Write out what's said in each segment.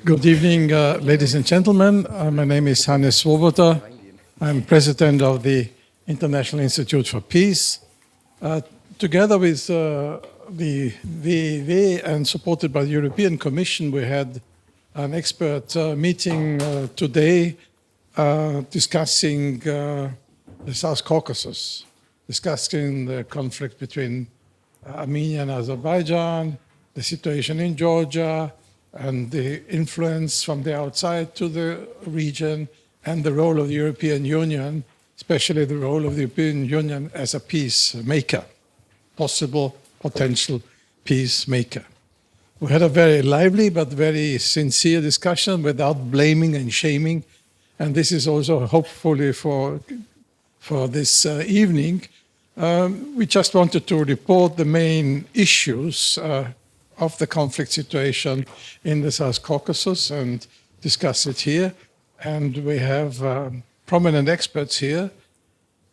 Good evening, ladies and gentlemen. My name is Hannes Swoboda. I'm president of the International Institute for Peace. Together with the WAAL and supported by the European Commission, we had an expert meeting today discussing the South Caucasus, discussing the conflict between Armenia and Azerbaijan, the situation in Georgia, and the influence from the outside to the region, and the role of the European Union, especially the role of the European Union as a peacemaker, possible, potential peacemaker. We had a very lively but very sincere discussion without blaming and shaming, and this is also hopefully for this evening. We just wanted to report the main issues of the conflict situation in the South Caucasus and discuss it here. And we have prominent experts here,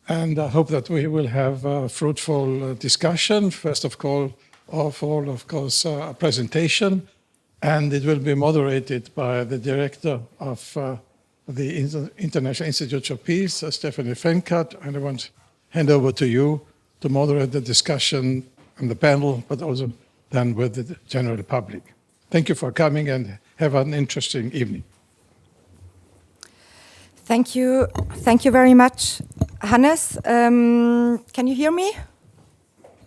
and I hope that we will have a fruitful discussion. First of all, of course, a presentation, and it will be moderated by the director of the International Institute for Peace, STEFAN FENKART, and I want to hand over to you to moderate the discussion and the panel, but also then with the general public. Thank you for coming and have an interesting evening. Thank you very much, Hannes. Can you hear me?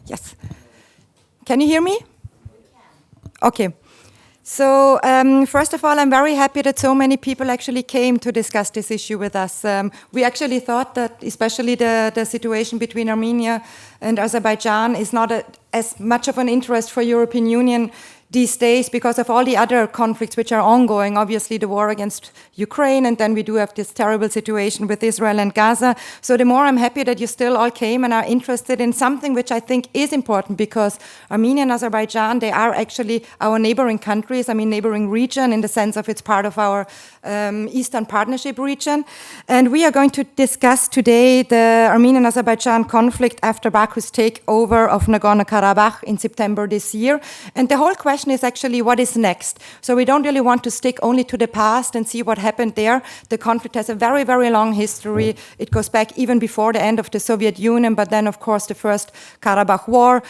Yes. Can you hear me? Okay. So first of all, I'm very happy that so many people actually came to discuss this issue with us. We actually thought that especially the situation between Armenia and Azerbaijan is not as much of an interest for European Union these days because of all the other conflicts which are ongoing, obviously the war against Ukraine, and then we do have this terrible situation with Israel and Gaza. So the more I'm happy that you still all came and are interested in something which I think is important, because Armenia and Azerbaijan, they are actually our neighboring countries, neighboring region in the sense of it's part of our Eastern Partnership region. And we are going to discuss today the Armenian-Azerbaijan conflict after Baku's takeover of Nagorno-Karabakh in September this year. And the whole question is actually what is next. So we don't really want to stick only to the past and see what happened there. The conflict has a very, very long history. It goes back even before the end of the Soviet Union, but then of course the first Karabakh war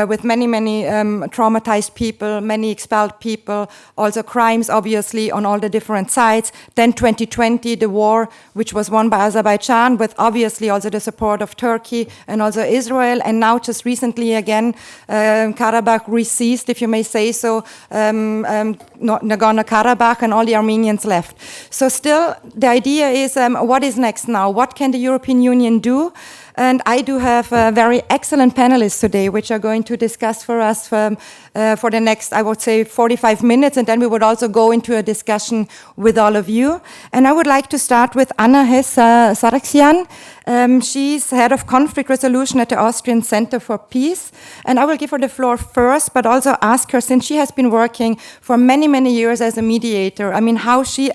with many, many traumatized people, many expelled people, also crimes obviously on all the different sides. Then 2020, the war which was won by Azerbaijan with obviously also the support of Turkey and also Israel. And now just recently again, Karabakh re-seized, if you may say so, Nagorno-Karabakh, and all the Armenians left. So still, the idea is what is next now? What can the European Union do? And I do have very excellent panelists today, which are going to discuss for us for the next, I would say, 45 minutes. And then we would also go into a discussion with all of you. And I would like to start with Anna HESS SARGSYAN. She's head of conflict resolution at the Austrian Center for Peace. And I will give her the floor first, but also ask her, since she has been working for many, many years as a mediator, how she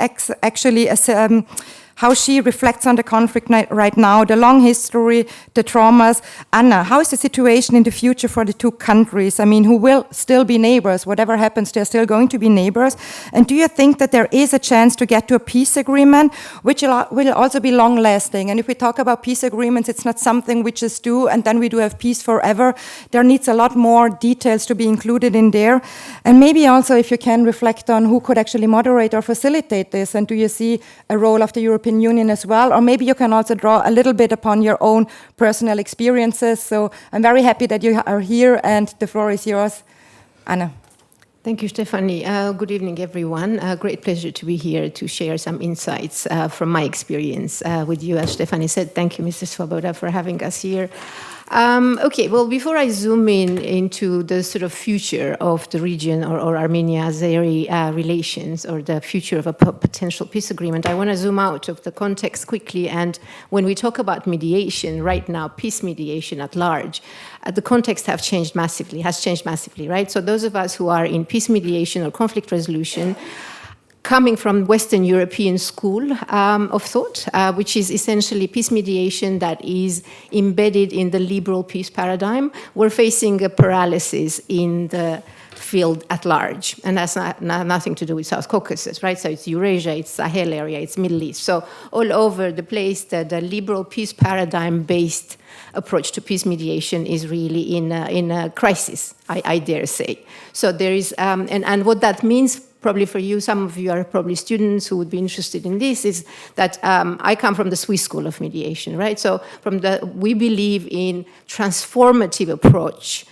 how she reflects on the conflict right now, the long history, the traumas. Anna, how is the situation in the future for the two countries? Who will still be neighbors? Whatever happens, they're still going to be neighbors. And do you think that there is a chance to get to a peace agreement, which will also be long-lasting? And if we talk about peace agreements, it's not something we just do and then we do have peace forever. There needs a lot more details to be included in there. And maybe also if you can reflect on who could actually moderate or facilitate this, and do you see a role of the European Union as well? Or maybe you can also draw a little bit upon your own personal experiences. So I'm very happy that you are here, and the floor is yours. Anna. Thank you, Stefanie. Good evening, everyone. Great pleasure to be here to share some insights from my experience with you. As Stefanie said, thank you, Mr. Swoboda, for having us here. Okay, well, before I zoom into the sort of future of the region or Armenia-Azeri relations, or the future of a potential peace agreement, I want to zoom out of the context quickly. And when we talk about mediation right now, peace mediation at large, the context has changed massively, right? So those of us who are in peace mediation or conflict resolution coming from Western European school of thought, which is essentially peace mediation that is embedded in the liberal peace paradigm. We're facing a paralysis in the field at large, and that's nothing to do with South Caucasus, right? So it's Eurasia, it's Sahel area, it's Middle East. So all over the place, the liberal peace paradigm-based approach to peace mediation is really in a crisis, I dare say. So there is, and what that means, probably for you, some of you are probably students who would be interested in this, is that I come from the Swiss School of Mediation, right? So we believe in transformative approach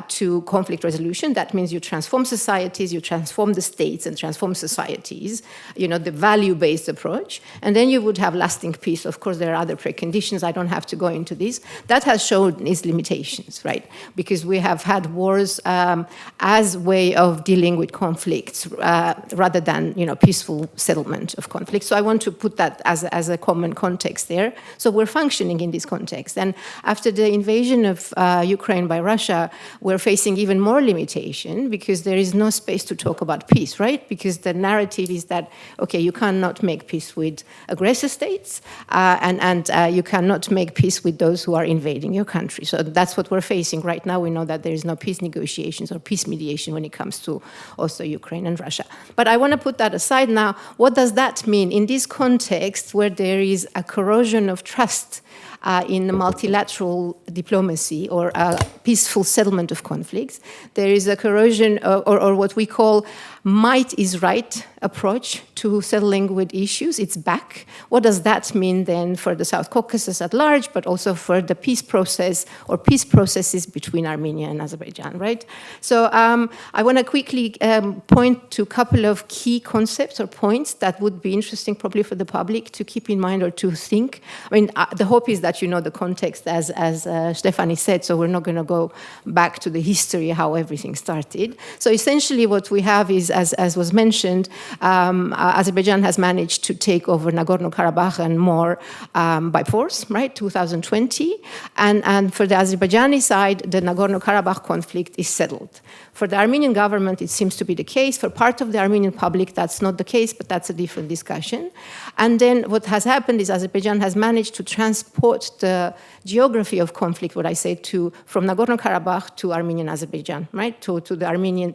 to conflict resolution. That means you transform societies, you transform the states and transform societies, the value-based approach, and then you would have lasting peace. Of course, there are other preconditions. I don't have to go into this. That has shown its limitations, right? Because we have had wars as a way of dealing with conflicts rather than, peaceful settlement of conflict. So I want to put that as a common context there. So we're functioning in this context. And after the invasion of Ukraine by Russia, we're facing even more limitation because there is no space to talk about peace, right? Because the narrative is that, okay, you cannot make peace with aggressor states and you cannot make peace with those who are invading your country. So that's what we're facing right now. We know that there is no peace negotiations or peace mediation when it comes to also Ukraine and Russia. But I want to put that aside now. What does that mean in this context where there is a corrosion of trust in multilateral diplomacy or a peaceful settlement of conflicts? There is a corrosion or what we call might is right approach to settling with issues. It's back. What does that mean then for the South Caucasus at large, but also for the peace process or peace processes between Armenia and Azerbaijan, right? So I want to quickly point to a couple of key concepts or points that would be interesting probably for the public to keep in mind or to think. I mean, the hope is that you know the context as Stefan said, so we're not going to go back to the history, how everything started. So essentially what we have is, as was mentioned, Azerbaijan has managed to take over Nagorno-Karabakh and more by force, right, 2020. And for the Azerbaijani side, the Nagorno-Karabakh conflict is settled. For the Armenian government, it seems to be the case. For part of the Armenian public, that's not the case, but that's a different discussion. And then what has happened is Azerbaijan has managed to transport the geography of conflict, what I say, from Nagorno-Karabakh to Armenian Azerbaijan, right, to the Armenian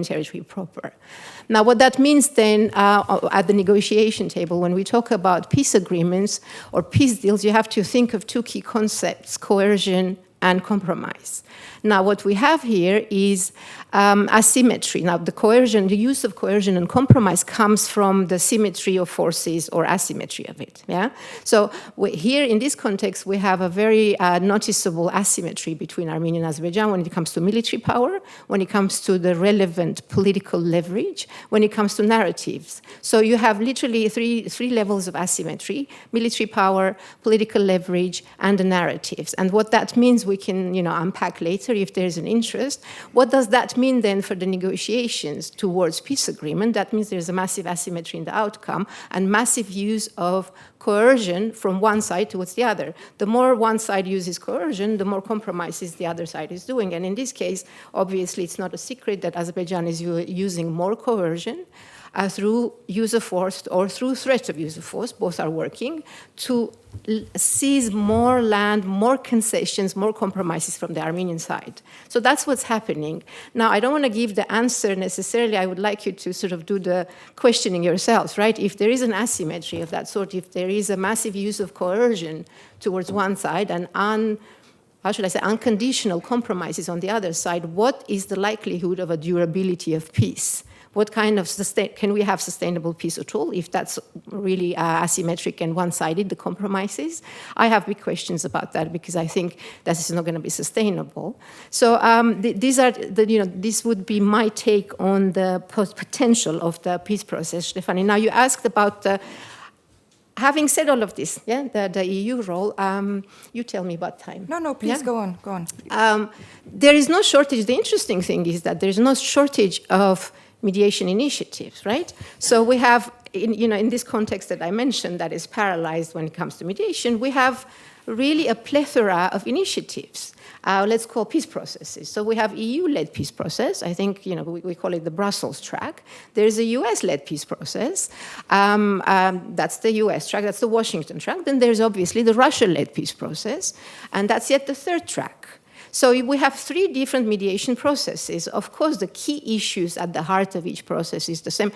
territory proper. Now, what that means then at the negotiation table, when we talk about peace agreements or peace deals, you have to think of two key concepts, coercion and compromise. Now, what we have here is asymmetry. Now, the use of coercion and compromise comes from the symmetry of forces or asymmetry of it. Yeah. So here in this context, we have a very noticeable asymmetry between Armenia and Azerbaijan when it comes to military power, when it comes to the relevant political leverage, when it comes to narratives. So you have literally three levels of asymmetry: military power, political leverage, and the narratives. And what that means, we can unpack later if there's an interest. What does that mean then for the negotiations towards peace agreement? That means there's a massive asymmetry in the outcome and massive use of coercion from one side towards the other. The more one side uses coercion, the more compromises the other side is doing. And in this case, obviously, it's not a secret that Azerbaijan is using more coercion through use of force or through threat of use of force, both are working, to seize more land, more concessions, more compromises from the Armenian side. So that's what's happening. Now, I don't want to give the answer necessarily. I would like you to sort of do the questioning yourselves, right? If there is an asymmetry of that sort, if there is a massive use of coercion towards one side and unconditional compromises on the other side, what is the likelihood of a durability of peace? What kind of can we have sustainable peace at all if that's really asymmetric and one-sided, the compromises? I have big questions about that because I think that is not going to be sustainable. So this would be my take on the potential of the peace process, Stefanie. Now you asked about having said all of this, yeah, the EU role, you tell me about time. No, please go on. There is no shortage. The interesting thing is that there's no shortage of mediation initiatives, right? So we have, in this context that I mentioned that is paralyzed when it comes to mediation, we have really a plethora of initiatives. Let's call peace processes. So we have EU-led peace process. I think, we call it the Brussels track. There's a US-led peace process. That's the US track. That's the Washington track. Then there's obviously the Russia-led peace process. And that's yet the third track. So we have 3 different mediation processes. Of course, the key issues at the heart of each process is the same,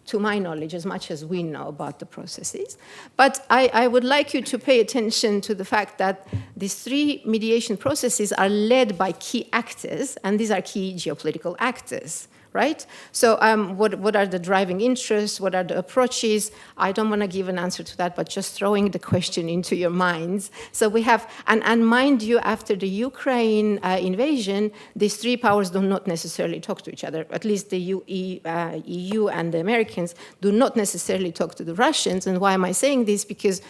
to my knowledge, as much as we know about the processes. But I would like you to pay attention to the fact that these 3 mediation processes are led by key actors, and these are key geopolitical actors, right? So what are the driving interests? What are the approaches? I don't want to give an answer to that, but just throwing the question into your minds. So we have, and mind you, after the Ukraine invasion, these 3 powers do not necessarily talk to each other. At least the EU and the Americans do not necessarily talk to the Russians. And why am I saying this? Because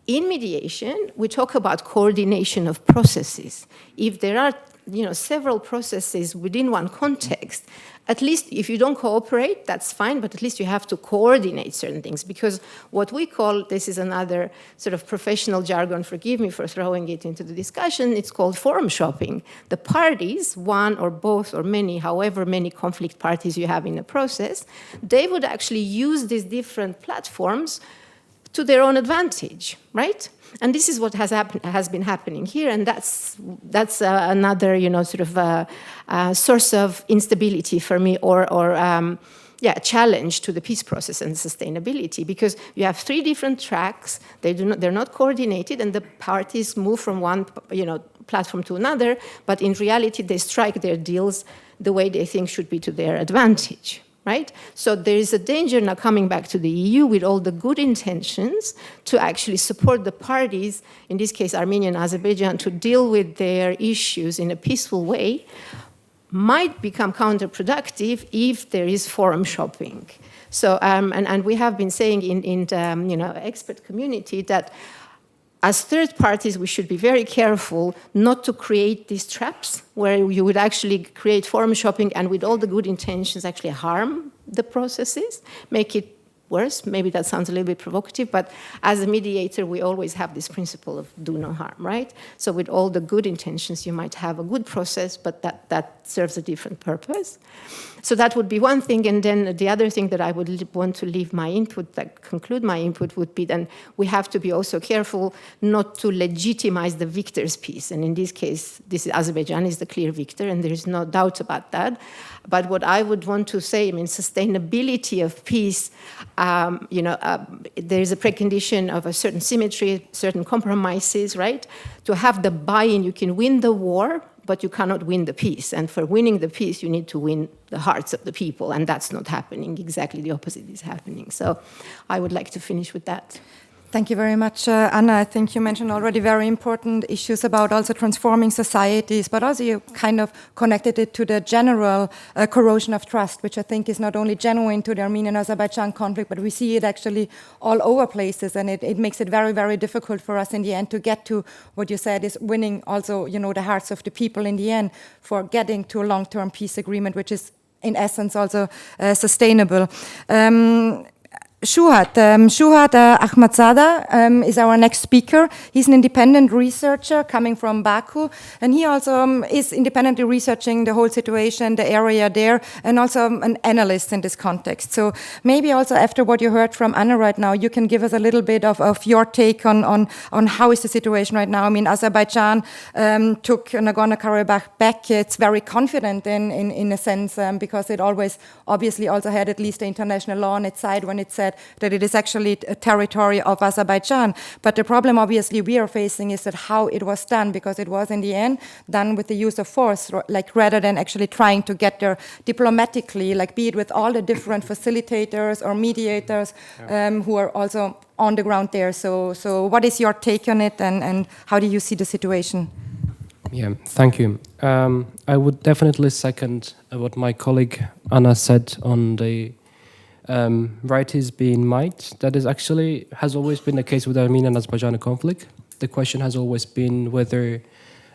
in mediation, we talk about coordination of processes. If there are several processes within one context, at least if you don't cooperate, that's fine, but at least you have to coordinate certain things, because what we call, this is another sort of professional jargon, forgive me for throwing it into the discussion, it's called forum shopping. The parties, one or both or many, however many conflict parties you have in a process, they would actually use these different platforms to their own advantage, right? And this is what has been happening here, and that's another sort of source of instability for me, or challenge to the peace process and sustainability, because you have 3 different tracks. They're not coordinated, and the parties move from one platform to another. But in reality, they strike their deals the way they think should be to their advantage. Right? So there is a danger now coming back to the EU with all the good intentions to actually support the parties, in this case Armenia and Azerbaijan, to deal with their issues in a peaceful way, might become counterproductive if there is forum shopping. So, and we have been saying in the expert community that as third parties, we should be very careful not to create these traps where you would actually create forum shopping and with all the good intentions actually harm the processes, make it worse. Maybe that sounds a little bit provocative, but as a mediator, we always have this principle of do no harm, right? So with all the good intentions, you might have a good process, but that serves a different purpose. So that would be one thing, and then the other thing that I would want to leave my input, that conclude my input, would be then we have to be also careful not to legitimize the victor's peace. And in this case, Azerbaijan is the clear victor, and there is no doubt about that. But what I would want to say, sustainability of peace, there is a precondition of a certain symmetry, certain compromises, right? To have the buy-in, you can win the war, but you cannot win the peace. And for winning the peace, you need to win the hearts of the people, and that's not happening. Exactly the opposite is happening. So I would like to finish with that. Thank you very much, Anna. I think you mentioned already very important issues about also transforming societies, but also you kind of connected it to the general corrosion of trust, which I think is not only genuine to the Armenian-Azerbaijan conflict, but we see it actually all over places, and it makes it very, very difficult for us in the end to get to what you said is winning also, the hearts of the people in the end for getting to a long-term peace agreement, which is in essence also sustainable. SHUJAAT Ahmadzada is our next speaker. He's an independent researcher coming from Baku, and he also is independently researching the whole situation, the area there, and also an analyst in this context. So maybe also after what you heard from Anna right now, you can give us a little bit of your take on how is the situation right now. Azerbaijan took Nagorno-Karabakh back. It's very confident in a sense because it always obviously also had at least the international law on its side when it said that it is actually a territory of Azerbaijan. But the problem obviously we are facing is that how it was done, because it was in the end done with the use of force, rather than actually trying to get there diplomatically, be it with all the different facilitators or mediators who are also on the ground there. So what is your take on it, and how do you see the situation? Yeah, thank you. I would definitely second what my colleague Anna said on the right is being might. That is actually has always been the case with the Armenian and Azerbaijan conflict. The question has always been whether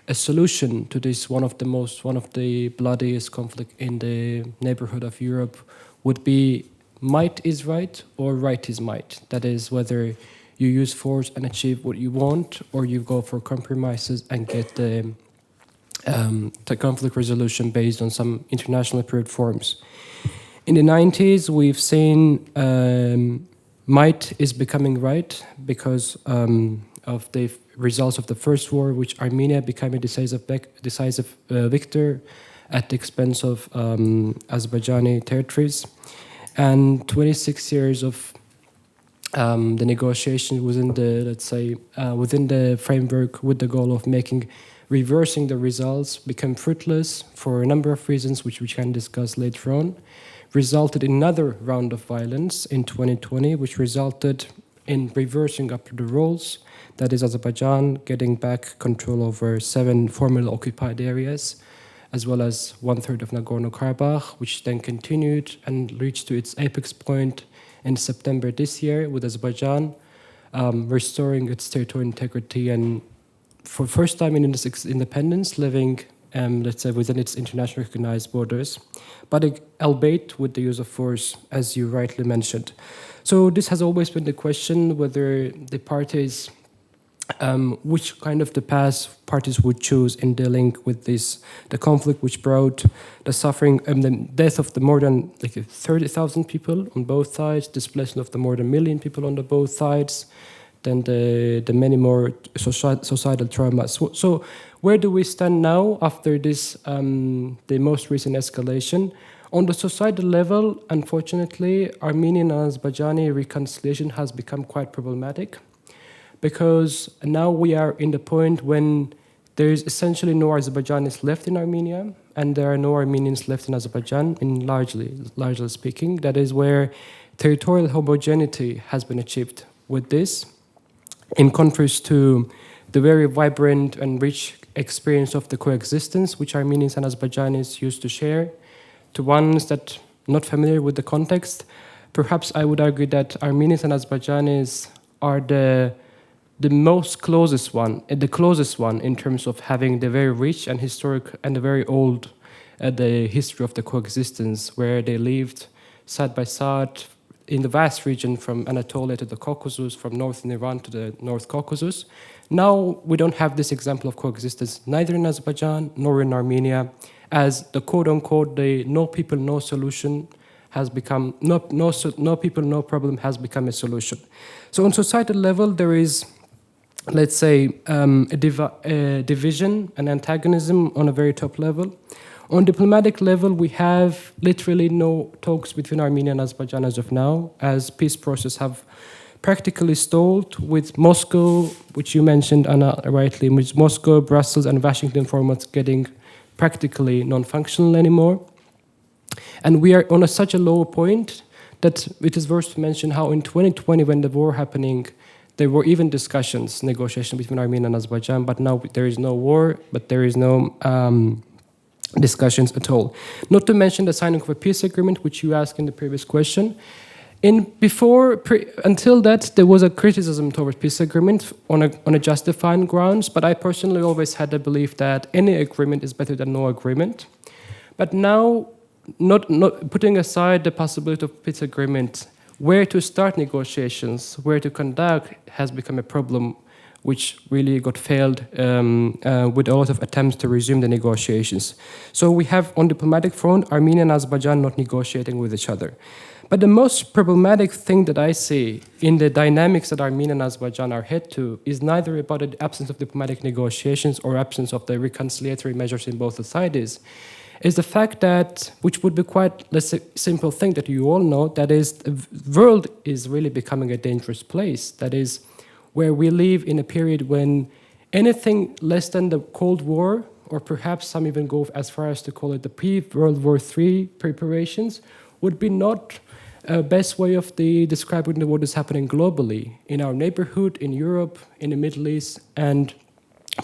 a solution to this one of the bloodiest conflict in the neighborhood of Europe would be might is right or right is might. That is whether you use force and achieve what you want, or you go for compromises and get the conflict resolution based on some internationally approved forms. In the 90s, we've seen might is becoming right because of the results of the first war, which Armenia became a decisive victor at the expense of Azerbaijani territories, and 26 years of the negotiation within the, let's say, within the framework with the goal of reversing the results became fruitless for a number of reasons, which we can discuss later on, resulted in another round of violence in 2020, which resulted in reversing up the roles. That is Azerbaijan getting back control over 7 formerly occupied areas, as well as 1/3 of Nagorno-Karabakh, which then continued and reached to its apex point in September this year, with Azerbaijan restoring its territorial integrity and for the first time in its independence, living, let's say, within its internationally recognized borders, but albeit with the use of force, as you rightly mentioned. So this has always been the question whether the parties, which kind of the path parties would choose in dealing with the conflict which brought the suffering and the death of the more than 30,000 people on both sides, displacement of the more than 1 million people on both sides, then the many more societal traumas. So where do we stand now after this, the most recent escalation? On the societal level, unfortunately, Armenian and Azerbaijani reconciliation has become quite problematic, because now we are in the point when there is essentially no Azerbaijanis left in Armenia, and there are no Armenians left in Azerbaijan, largely speaking. That is where territorial homogeneity has been achieved with this, in contrast to the very vibrant and rich experience of the coexistence which Armenians and Azerbaijanis used to share. To ones that not familiar with the context, perhaps I would argue that Armenians and Azerbaijanis are the closest one in terms of having the very rich and historic and the very old the history of the coexistence, where they lived side by side in the vast region from Anatolia to the Caucasus, from northern Iran to the North Caucasus. Now we don't have this example of coexistence, neither in Azerbaijan nor in Armenia, as the quote-unquote the no people, no solution has become, no people, no problem has become a solution. So on societal level, there is, let's say, a division, an antagonism on a very top level. On diplomatic level, we have literally no talks between Armenia and Azerbaijan as of now, as peace process have practically stalled, with Moscow, which you mentioned, Anna, rightly, with Moscow, Brussels, and Washington formats getting practically non-functional anymore. And we are on such a low point that it is worth to mention how in 2020, when the war happening, there were even discussions, negotiations between Armenia and Azerbaijan, but now there is no war, but there is no discussions at all. Not to mention the signing of a peace agreement, which you asked in the previous question. Until that, there was a criticism towards peace agreement on a justifying grounds, but I personally always had the belief that any agreement is better than no agreement. But now, not putting aside the possibility of peace agreement, where to start negotiations, where to conduct, has become a problem which really got failed with a lot of attempts to resume the negotiations. So we have, on diplomatic front, Armenia and Azerbaijan not negotiating with each other. But the most problematic thing that I see in the dynamics that Armenia and Azerbaijan are head to is neither about the absence of diplomatic negotiations or absence of the reconciliatory measures in both sides, is the fact that, which would be quite, let's say, simple thing that you all know, that is, the world is really becoming a dangerous place. That is, where we live in a period when anything less than the Cold War, or perhaps some even go as far as to call it the pre-World War III preparations, would be not a best way of describing what is happening globally, in our neighborhood, in Europe, in the Middle East, and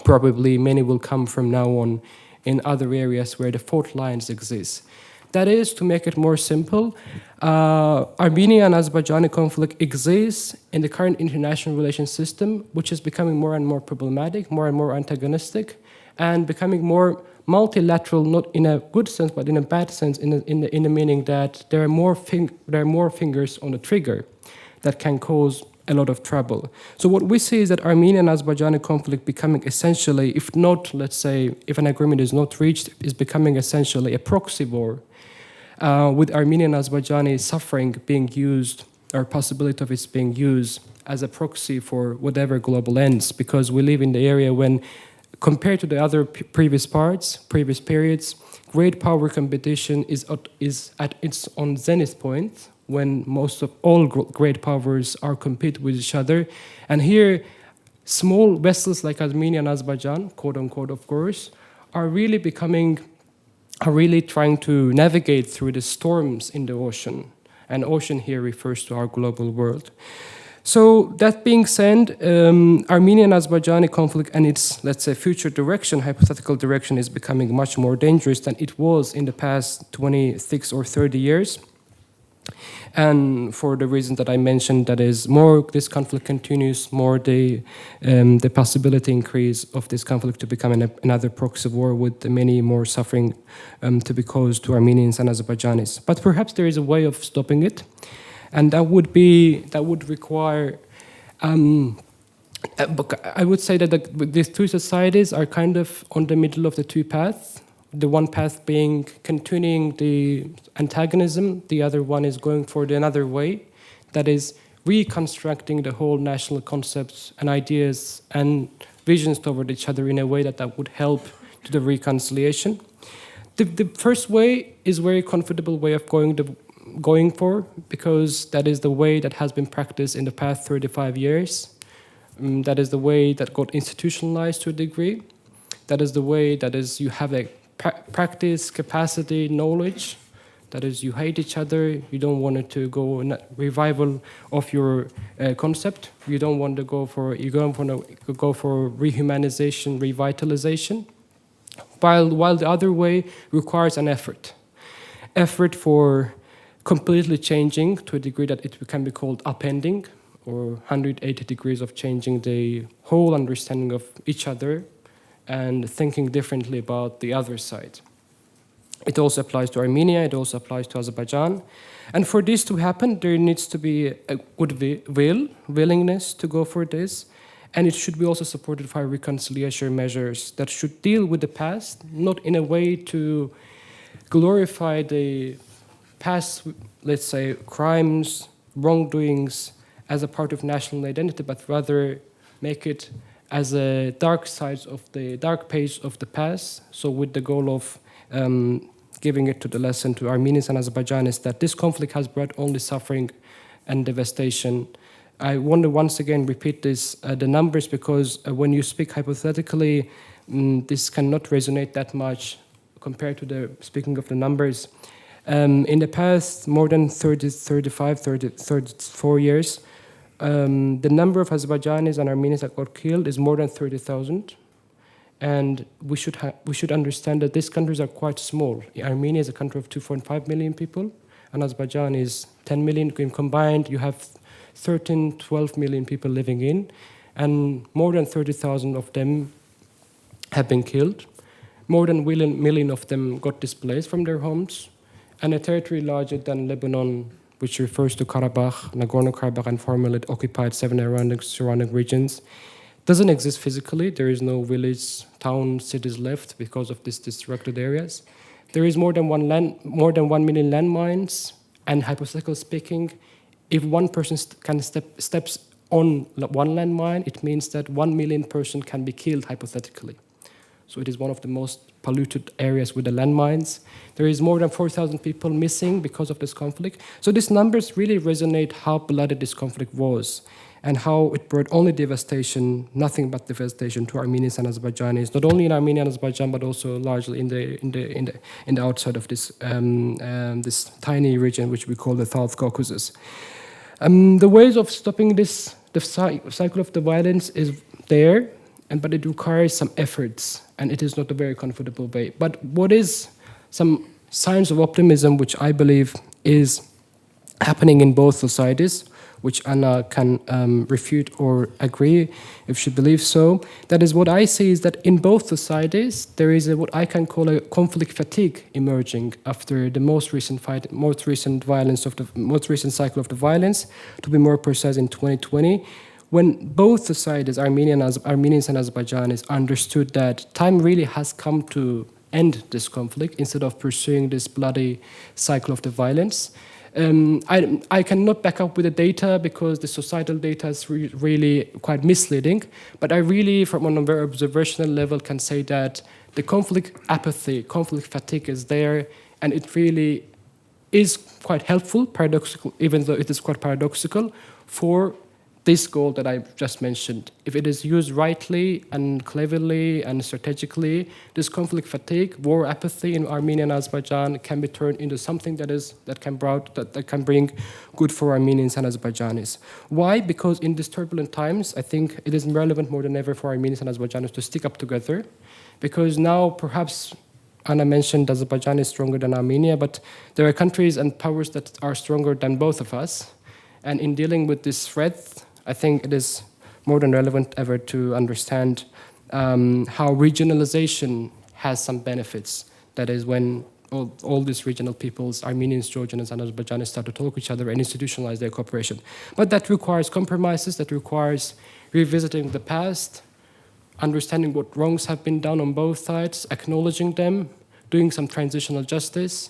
probably many will come from now on in other areas where the fault lines exist. That is, to make it more simple, Armenia and Azerbaijani conflict exists in the current international relations system, which is becoming more and more problematic, more and more antagonistic, and becoming more multilateral, not in a good sense, but in a bad sense, in the meaning that there are more fingers on the trigger that can cause a lot of trouble. So what we see is that Armenian and Azerbaijani conflict becoming essentially, if not, let's say, if an agreement is not reached, is becoming essentially a proxy war, with Armenian and Azerbaijani suffering being used or possibility of its being used as a proxy for whatever global ends, because we live in the area when, compared to the other previous periods, great power competition is at its own zenith point, when most of all great powers are compete with each other. And here, small vessels like Armenia and Azerbaijan, quote unquote, of course, are really trying to navigate through the storms in the ocean. And ocean here refers to our global world. So that being said, Armenian and Azerbaijani conflict and its, let's say, future direction, hypothetical direction, is becoming much more dangerous than it was in the past 26 or 30 years. And for the reasons that I mentioned, that is, more this conflict continues, more the possibility increase of this conflict to become another proxy war with many more suffering to be caused to Armenians and Azerbaijanis. But perhaps there is a way of stopping it. And that would require, I would say that these two societies are kind of on the middle of the two paths. The one path being continuing the antagonism, the other one is going for the another way, that is reconstructing the whole national concepts and ideas and visions toward each other in a way that would help to the reconciliation. The first way is a very comfortable way of going for, because that is the way that has been practiced in the past 35 years. That is the way that got institutionalized to a degree. That is the way that is you have a practice, capacity, knowledge. That is, you hate each other. You don't want to go in a revival of your concept. You don't want to go for rehumanization, revitalization. While the other way requires an effort for completely changing to a degree that it can be called upending, or 180 degrees of changing the whole understanding of each other and thinking differently about the other side. It also applies to Armenia, it also applies to Azerbaijan. And for this to happen, there needs to be a good willingness to go for this, and it should be also supported by reconciliation measures that should deal with the past, not in a way to glorify the past, let's say, crimes, wrongdoings as a part of national identity, but rather make it as a dark page of the past. So with the goal of giving it to the lesson to Armenians and Azerbaijanis that this conflict has brought only suffering and devastation. I want to once again repeat the numbers, because when you speak hypothetically, this cannot resonate that much compared to the speaking of the numbers. In the past, more than 34 years, the number of Azerbaijanis and Armenians that got killed is more than 30,000. And we should understand that these countries are quite small. Armenia is a country of 2.5 million people, and Azerbaijan is 10 million. Combined, you have 12 million people living in, and more than 30,000 of them have been killed. More than 1 million of them got displaced from their homes, and a territory larger than Lebanon, which refers to Karabakh, Nagorno-Karabakh, and formerly occupied 7 surrounding regions, doesn't exist physically. There is no village, town, cities left because of these destructed areas. There is more than 1 million landmines, and hypothetically speaking, if one person steps on one landmine, it means that 1 million person can be killed hypothetically. So it is one of the most polluted areas with the landmines. There is more than 4,000 people missing because of this conflict. So these numbers really resonate how bloody this conflict was, and how it brought only devastation, nothing but devastation, to Armenians and Azerbaijanis, not only in Armenia and Azerbaijan, but also largely in the outside of this this tiny region which we call the South Caucasus. The ways of stopping the cycle of the violence is there, but it requires some efforts, and it is not a very comfortable way. But what is some signs of optimism, which I believe is happening in both societies, which Anna can refute or agree if she believes so. That is, what I see is that in both societies, there is what I can call a conflict fatigue emerging after the most recent cycle of the violence, to be more precise, in 2020, when both societies, Armenians and Azerbaijanis, understood that time really has come to end this conflict instead of pursuing this bloody cycle of the violence. I cannot back up with the data because the societal data is really quite misleading, but I really, from on a very observational level, can say that the conflict apathy, conflict fatigue is there, and it really is quite helpful, paradoxical, even though it is quite paradoxical, for this goal that I just mentioned. If it is used rightly and cleverly and strategically, this conflict fatigue, war apathy in Armenia and Azerbaijan can be turned into something that can bring good for Armenians and Azerbaijanis. Why? Because in these turbulent times, I think it is relevant more than ever for Armenians and Azerbaijanis to stick up together, because now perhaps Anna mentioned Azerbaijan is stronger than Armenia, but there are countries and powers that are stronger than both of us. And in dealing with this threat, I think it is more than relevant ever to understand how regionalization has some benefits. That is when all these regional peoples, Armenians, Georgians, and Azerbaijanis, start to talk to each other and institutionalize their cooperation. But that requires compromises, that requires revisiting the past, understanding what wrongs have been done on both sides, acknowledging them, doing some transitional justice,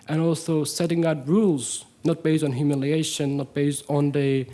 and also setting out rules, not based on humiliation, not based on the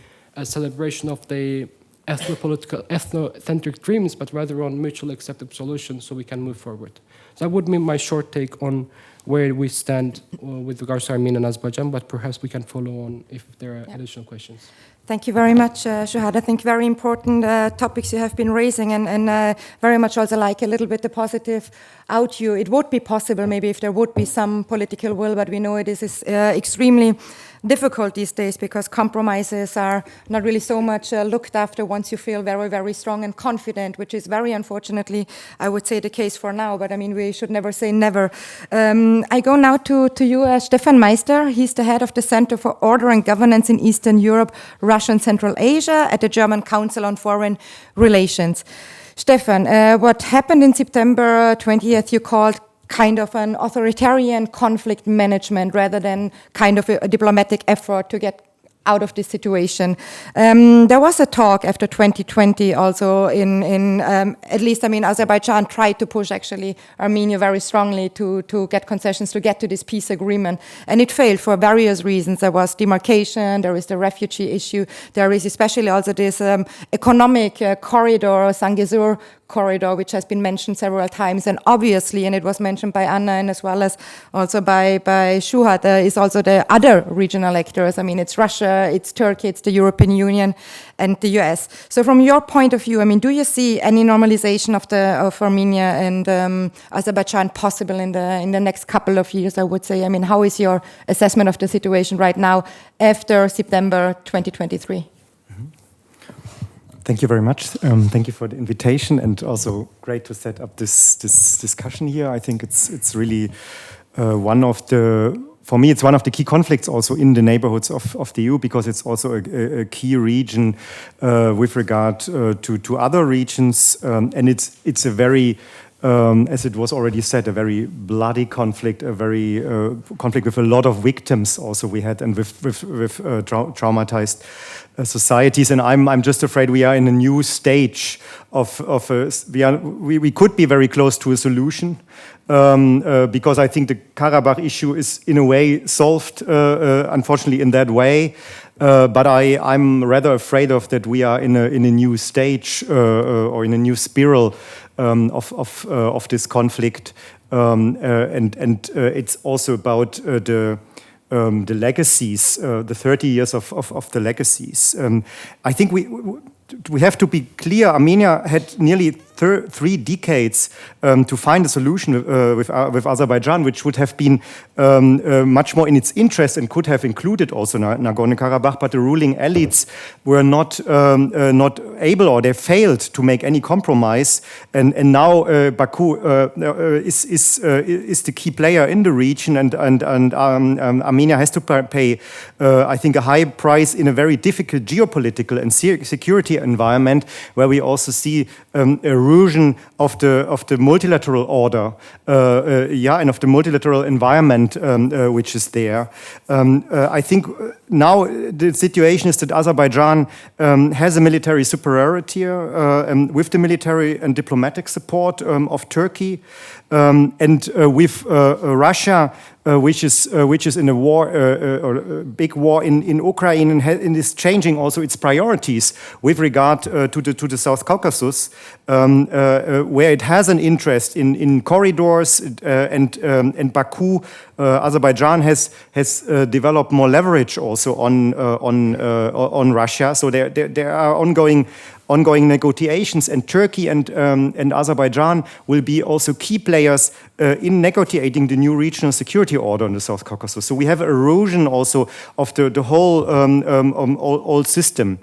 celebration of the ethnocentric dreams, but rather on mutually accepted solutions so we can move forward. So that would be my short take on where we stand with regards to Armenia and Azerbaijan, but perhaps we can follow on if there are additional questions. Thank you very much, Shuhad. I think very important topics you have been raising, and very much also like a little bit the positive outview. It would be possible maybe if there would be some political will, but we know it is extremely difficult these days because compromises are not really so much looked after once you feel very, very strong and confident, which is very unfortunately, I would say, the case for now. But I mean, we should never say never. I go now to you, Stefan Meister. He's the head of the Center for Order and Governance in Eastern Europe, Russia and Central Asia at the German Council on Foreign Relations. Stefan, what happened in September 20th you called kind of an authoritarian conflict management rather than kind of a diplomatic effort to get out of this situation. There was a talk after 2020 also in at least, I mean, Azerbaijan tried to push actually Armenia very strongly to get concessions to get to this peace agreement. And it failed for various reasons. There was demarcation, there is the refugee issue, there is especially also this economic corridor, Zangezur corridor, which has been mentioned several times, and obviously, and it was mentioned by Anna and as well as also by Shuhad, is also the other regional actors. I mean, it's Russia, it's Turkey, it's the European Union, and the US. So, from your point of view, I mean, do you see any normalization of Armenia and Azerbaijan possible in the next couple of years? I would say. I mean, how is your assessment of the situation right now after September 2023? Thank you very much. Thank you for the invitation, and also great to set up this discussion here. I think it's really for me, it's one of the key conflicts also in the neighborhoods of the EU, because it's also a key region with regard to other regions, and it's a very as it was already said, a very bloody conflict, a very conflict with a lot of victims also we had, and with traumatized societies. And I'm just afraid we are in a new stage we could be very close to a solution, because I think the Karabakh issue is in a way solved, unfortunately in that way. But I'm rather afraid of that we are in a new stage or in a new spiral of this conflict, and it's also about the legacies, the 30 years of the legacies. I think we have to be clear. Armenia had nearly 3 decades to find a solution with Azerbaijan, which would have been much more in its interest and could have included also Nagorno-Karabakh. But the ruling elites were not able, or they failed to make any compromise. And now Baku is the key player in the region, and Armenia has to pay, I think, a high price in a very difficult geopolitical and security environment, where we also see erosion of the multilateral order, and of the multilateral environment which is there. I think now the situation is that Azerbaijan has a military superiority with the military and diplomatic support of Turkey, and with Russia which is in a war or a big war in Ukraine, and is changing also its priorities with regard to the South Caucasus, where it has an interest in corridors, and Baku, Azerbaijan has developed more leverage also on Russia. So there are ongoing negotiations, and Turkey and Azerbaijan will be also key players in negotiating the new regional security order in the South Caucasus. So we have erosion also of the whole old system.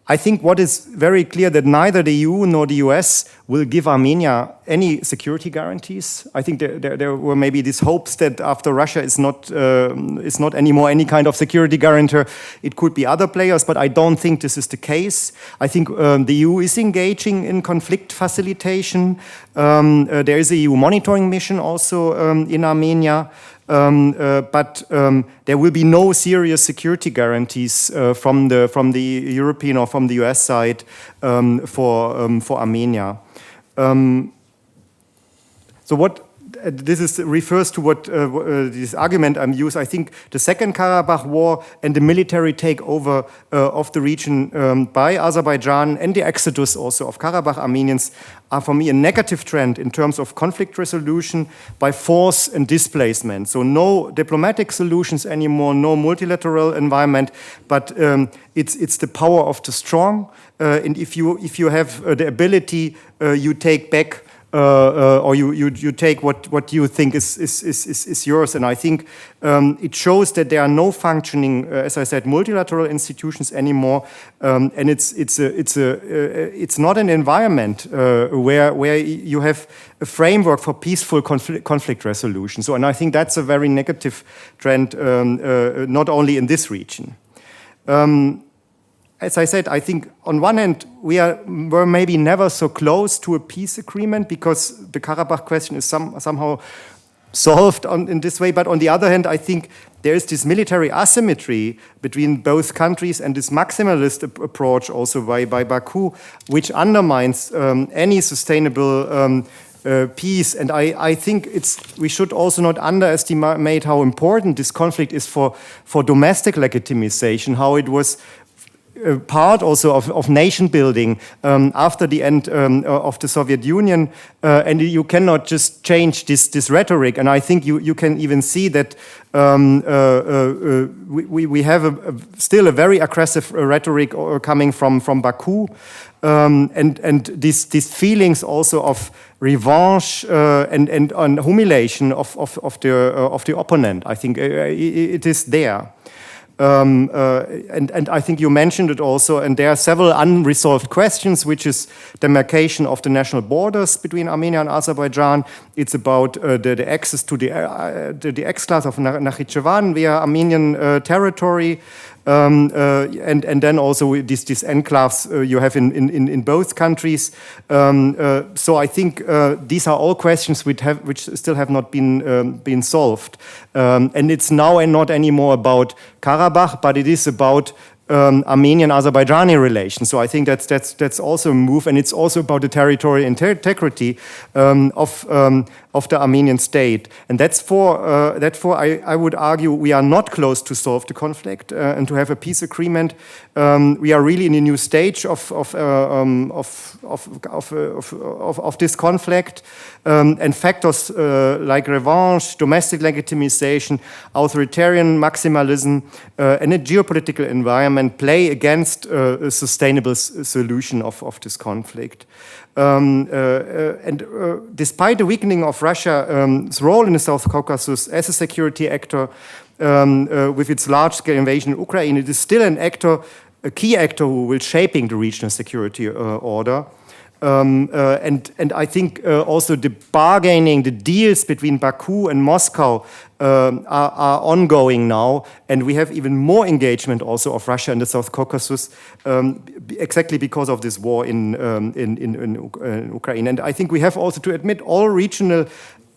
I think what is very clear that neither the EU nor the US will give Armenia any security guarantees. I think there were maybe these hopes that after Russia is not anymore any kind of security guarantor, it could be other players, but I don't think this is the case. I think the EU is engaging in conflict facilitation. There is a EU monitoring mission also in Armenia. But there will be no serious security guarantees from the European or from the US side for Armenia. So what this refers to what this argument I'm used. I think the Second Karabakh War and the military takeover of the region by Azerbaijan and the exodus also of Karabakh Armenians are for me a negative trend in terms of conflict resolution by force and displacement. So no diplomatic solutions anymore, no multilateral environment, but it's the power of the strong. And if you have the ability, you take back. Or you take what you think is yours, and I think it shows that there are no functioning, as I said, multilateral institutions anymore, and it's not an environment where you have a framework for peaceful conflict resolution. So, and I think that's a very negative trend, not only in this region. As I said, I think on one hand, were maybe never so close to a peace agreement because the Karabakh question is somehow solved in this way. But on the other hand, I think there is this military asymmetry between both countries and this maximalist approach also by Baku, which undermines any sustainable peace. And I think we should also not underestimate how important this conflict is for domestic legitimization, how it was part also of nation building after the end of the Soviet Union, and you cannot just change this rhetoric. And I think you can even see that we have still a very aggressive rhetoric coming from Baku, and these feelings also of revanche and humiliation of the opponent. I think it is there. And I think you mentioned it also, and there are several unresolved questions, which is demarcation of the national borders between Armenia and Azerbaijan. It's about the access to the exclave of Nakhchivan via Armenian territory, and then also these enclaves you have in both countries. So I think these are all questions which still have not been solved, and it's now and not anymore about Karabakh, but it is about Armenian-Azerbaijani relations. So I think that's also a move, and it's also about the territorial integrity of the Armenian state. And therefore I would argue we are not close to solve the conflict and to have a peace agreement. We are really in a new stage of this conflict, and factors like revanche, domestic legitimization, authoritarian maximalism, and a geopolitical environment play against a sustainable solution of this conflict. And despite the weakening of Russia's role in the South Caucasus as a security actor with its large-scale invasion in Ukraine, it is still a key actor who will shaping the regional security order. And I think also the bargaining, the deals between Baku and Moscow are ongoing now, and we have even more engagement also of Russia in the South Caucasus, exactly because of this war in Ukraine. And I think we have also to admit all regional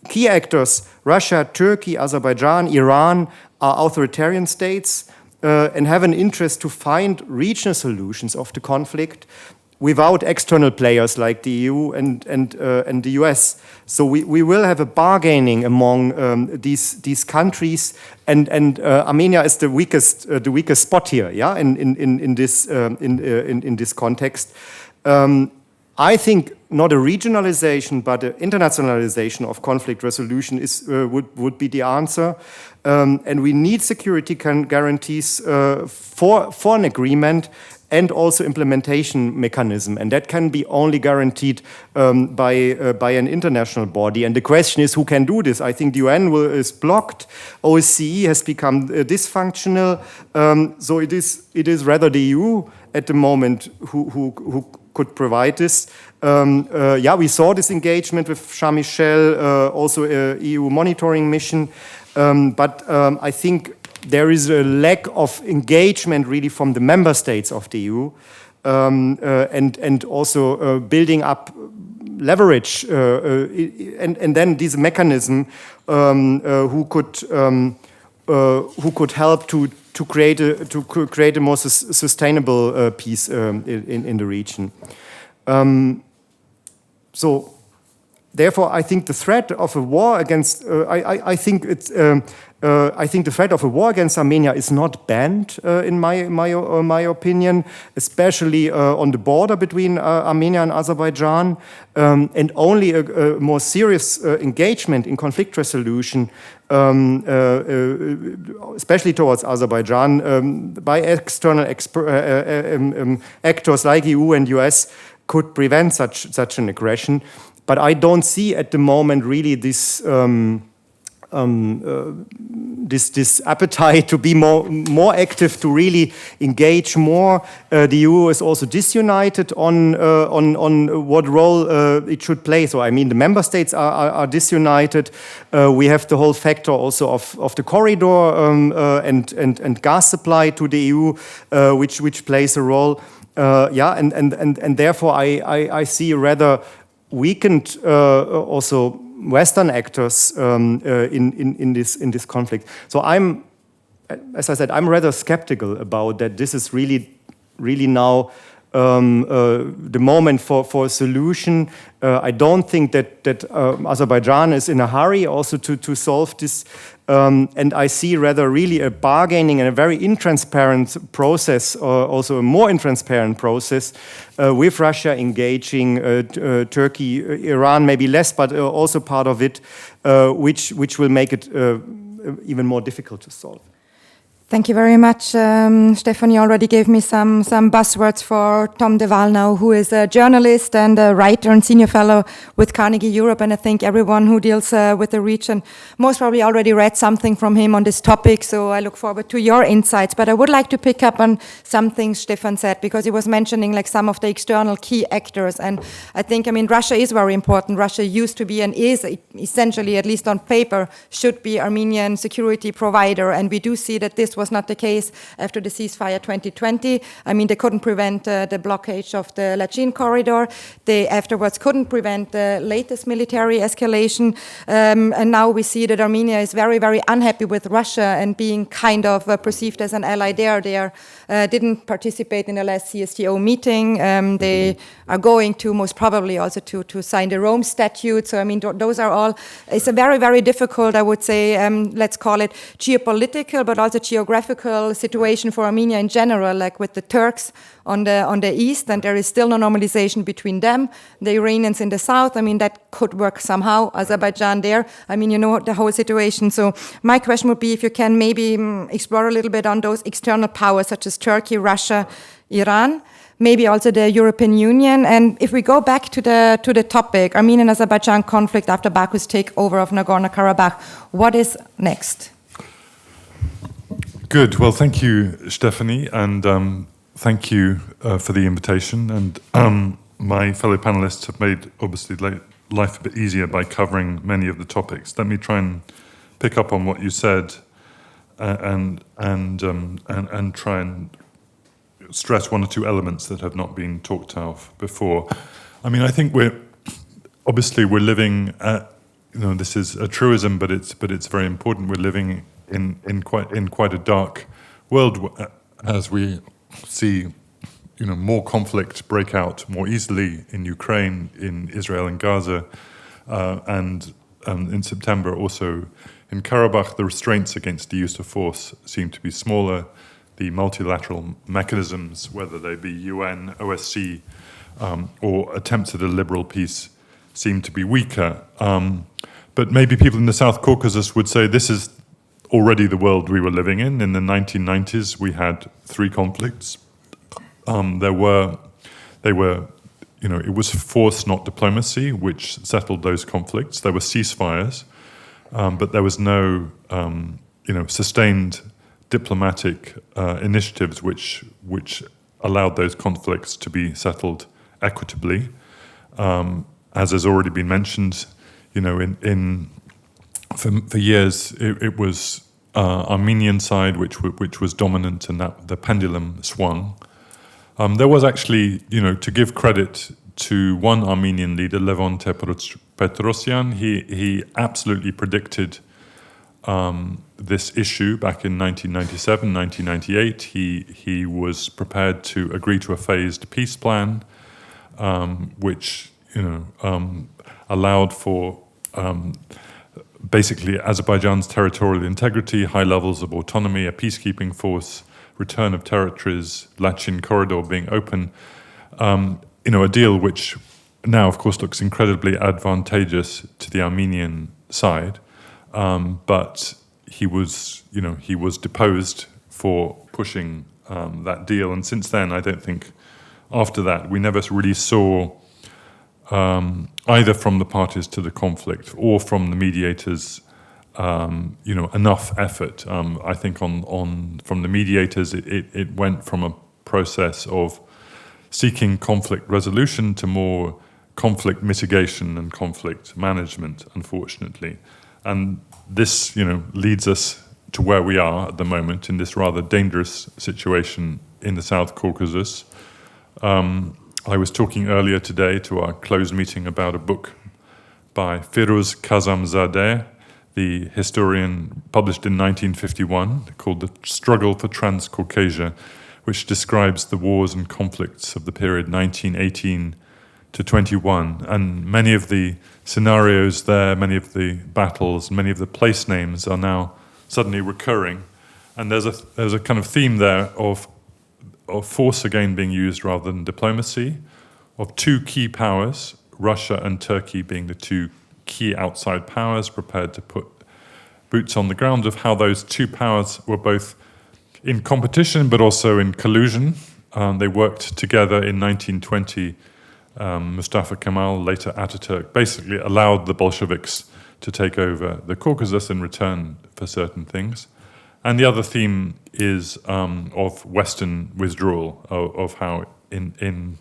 key actors, Russia, Turkey, Azerbaijan, Iran, are authoritarian states and have an interest to find regional solutions of the conflict, without external players like the EU and the US. So we will have a bargaining among these countries, and Armenia is the weakest spot here, yeah, in this context. I think not a regionalization, but an internationalization of conflict resolution would be the answer. And we need security guarantees for an agreement, and also implementation mechanism, and that can be only guaranteed by an international body. And the question is, who can do this? I think the UN is blocked. OSCE has become dysfunctional. So it is rather the EU at the moment who could provide this. We saw this engagement with Sharm el-Sheikh, also a EU monitoring mission, but I think there is a lack of engagement really from the member states of the EU, and also building up leverage, and then this mechanism who could help to create a more sustainable peace in the region. So therefore, I think the threat of a war against I think the threat of a war against Armenia is not banned, in my opinion, especially on the border between Armenia and Azerbaijan, and only a more serious engagement in conflict resolution, especially towards Azerbaijan, by external actors like EU and US, could prevent such an aggression. But I don't see at the moment really this appetite to be more active, to really engage more. The EU is also disunited on what role it should play. So I mean, the member states are disunited. We have the whole factor also of the corridor and gas supply to the EU, which plays a role. And therefore I see a rather weakened also Western actors in this conflict. So as I said, I'm rather skeptical about that. This is really now the moment for a solution. I don't think that Azerbaijan is in a hurry also to solve this. And I see rather really a bargaining and a very intransparent process, also a more intransparent process, with Russia engaging, Turkey, Iran maybe less, but also part of it, which will make it even more difficult to solve. Thank you very much, Stefan. You already gave me some buzzwords for Tom de Waal now, who is a journalist and a writer and senior fellow with Carnegie Europe. And I think everyone who deals with the region most probably already read something from him on this topic. So I look forward to your insights. But I would like to pick up on some things Stefan said, because he was mentioning like some of the external key actors. And I think, I mean, Russia is very important. Russia used to be and is essentially, at least on paper, should be Armenian security provider. And we do see that this was not the case after the ceasefire 2020. I mean, they couldn't prevent the blockage of the Lachin corridor. They afterwards couldn't prevent the latest military escalation. And now we see that Armenia is very, very unhappy with Russia and being kind of perceived as an ally there. They didn't participate in the last CSTO meeting. They are going to most probably also to sign the Rome Statute. So, I mean, those are all, it's a very, very difficult, I would say, let's call it geopolitical, but also geographical situation for Armenia in general, like with the Turks on the east, and there is still no normalization between them, the Iranians in the south. I mean, that could work somehow, Azerbaijan there. I mean, you know the whole situation. So my question would be if you can maybe explore a little bit on those external powers such as Turkey, Russia, Iran, maybe also the European Union. And if we go back to the topic, Armenian-Azerbaijan conflict after Baku's takeover of Nagorno-Karabakh, what is next? Good. Well, thank you, Stephanie, and thank you for the invitation. And my fellow panelists have made, obviously, life a bit easier by covering many of the topics. Let me try and pick up on what you said and try and stress one or two elements that have not been talked of before. I mean, I think we're living this is a truism, but it's very important. We're living in quite a dark world as we see more conflict break out more easily in Ukraine, in Israel and Gaza, and in September also in Karabakh, the restraints against the use of force seem to be smaller. The multilateral mechanisms, whether they be UN, OSCE, or attempts at a liberal peace, seem to be weaker. But maybe people in the South Caucasus would say this is already the world we were living in. In the 1990s, we had 3 conflicts. It was force, not diplomacy, which settled those conflicts. There were ceasefires, but there was no, sustained diplomatic initiatives which allowed those conflicts to be settled equitably. As has already been mentioned, for years it was Armenian side which was dominant, and that the pendulum swung. There was actually, to give credit to one Armenian leader, Levon Petrosyan, he absolutely predicted this issue back in 1997, 1998. He was prepared to agree to a phased peace plan, which allowed for basically Azerbaijan's territorial integrity, high levels of autonomy, a peacekeeping force, return of territories, Lachin corridor being open. A deal which now, of course, looks incredibly advantageous to the Armenian side. But he was deposed for pushing that deal, and since then, I don't think after that we never really saw either from the parties to the conflict or from the mediators, enough effort. I think from the mediators, it went from a process of seeking conflict resolution to more conflict mitigation and conflict management, unfortunately. And this, leads us to where we are at the moment in this rather dangerous situation in the South Caucasus. I was talking earlier today to our closed meeting about a book by Firuz Kazamzadeh, the historian, published in 1951, called The Struggle for Transcaucasia, which describes the wars and conflicts of the period 1918 to 21. And many of the scenarios there, many of the battles, many of the place names are now suddenly recurring. And there's a kind of theme there of force again being used rather than diplomacy, of 2 key powers, Russia and Turkey being the 2 key outside powers prepared to put boots on the ground, of how those 2 powers were both in competition but also in collusion. They worked together in 1920. Mustafa Kemal, later Ataturk, basically allowed the Bolsheviks to take over the Caucasus in return for certain things. And the other theme is of Western withdrawal, of how in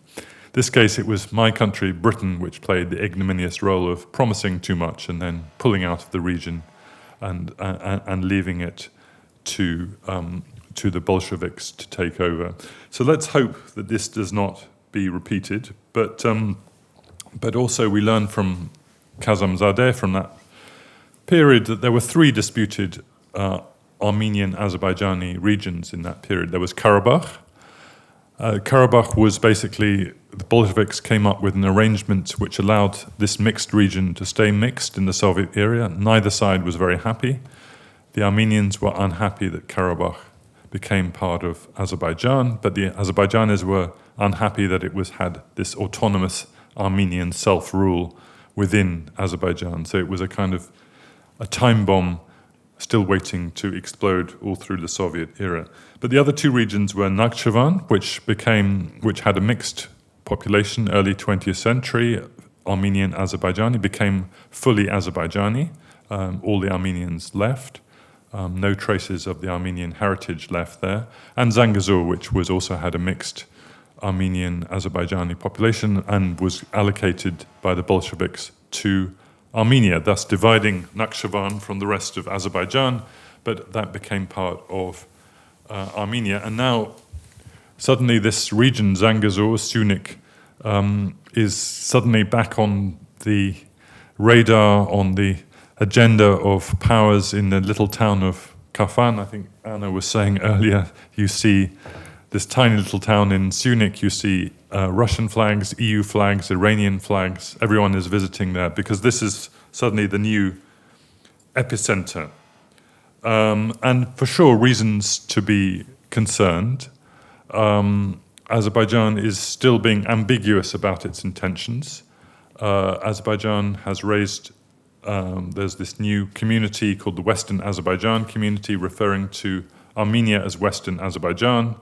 this case it was my country, Britain, which played the ignominious role of promising too much and then pulling out of the region and leaving it to the Bolsheviks to take over. So let's hope that this does not be repeated. But also we learn from Kazamzadeh, from that period, that there were 3 disputed Armenian-Azerbaijani regions in that period. There was Karabakh. Karabakh was basically, the Bolsheviks came up with an arrangement which allowed this mixed region to stay mixed in the Soviet era. Neither side was very happy. The Armenians were unhappy that Karabakh became part of Azerbaijan, but the Azerbaijanis were unhappy that it had this autonomous Armenian self-rule within Azerbaijan. So it was a kind of a time bomb still waiting to explode all through the Soviet era. But the other 2 regions were Nakhchivan, which had a mixed population, early 20th century, Armenian, Azerbaijani, became fully Azerbaijani. All the Armenians left. No traces of the Armenian heritage left there. And Zangezur, which also had a mixed Armenian, Azerbaijani population and was allocated by the Bolsheviks to Armenia, thus dividing Nakhchivan from the rest of Azerbaijan, but that became part of Armenia. And now, suddenly this region, Zangezur, Sunik, is suddenly back on the radar, on the agenda of powers in the little town of Kafan. I think Anna was saying earlier, you see this tiny little town in Syunik, you see Russian flags, EU flags, Iranian flags. Everyone is visiting there because this is suddenly the new epicenter. And for sure, reasons to be concerned. Azerbaijan is still being ambiguous about its intentions. Azerbaijan has raised, there's this new community called the Western Azerbaijan community, referring to Armenia as Western Azerbaijan,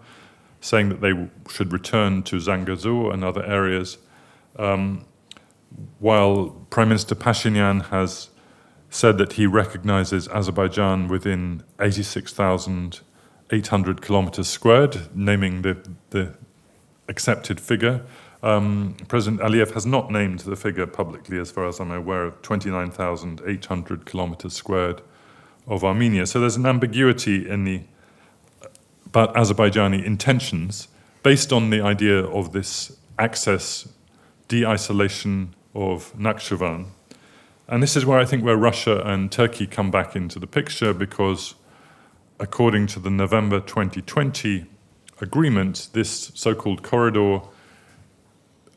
saying that they should return to Zangezur and other areas, while Prime Minister Pashinyan has said that he recognizes Azerbaijan within 86,800 kilometers squared, naming the accepted figure. President Aliyev has not named the figure publicly, as far as I'm aware, of 29,800 kilometers squared of Armenia. So there's an ambiguity in the about Azerbaijani intentions based on the idea of this access, de-isolation of Nakhchivan. And this is where I think where Russia and Turkey come back into the picture, because according to the November 2020 agreement, this so-called corridor,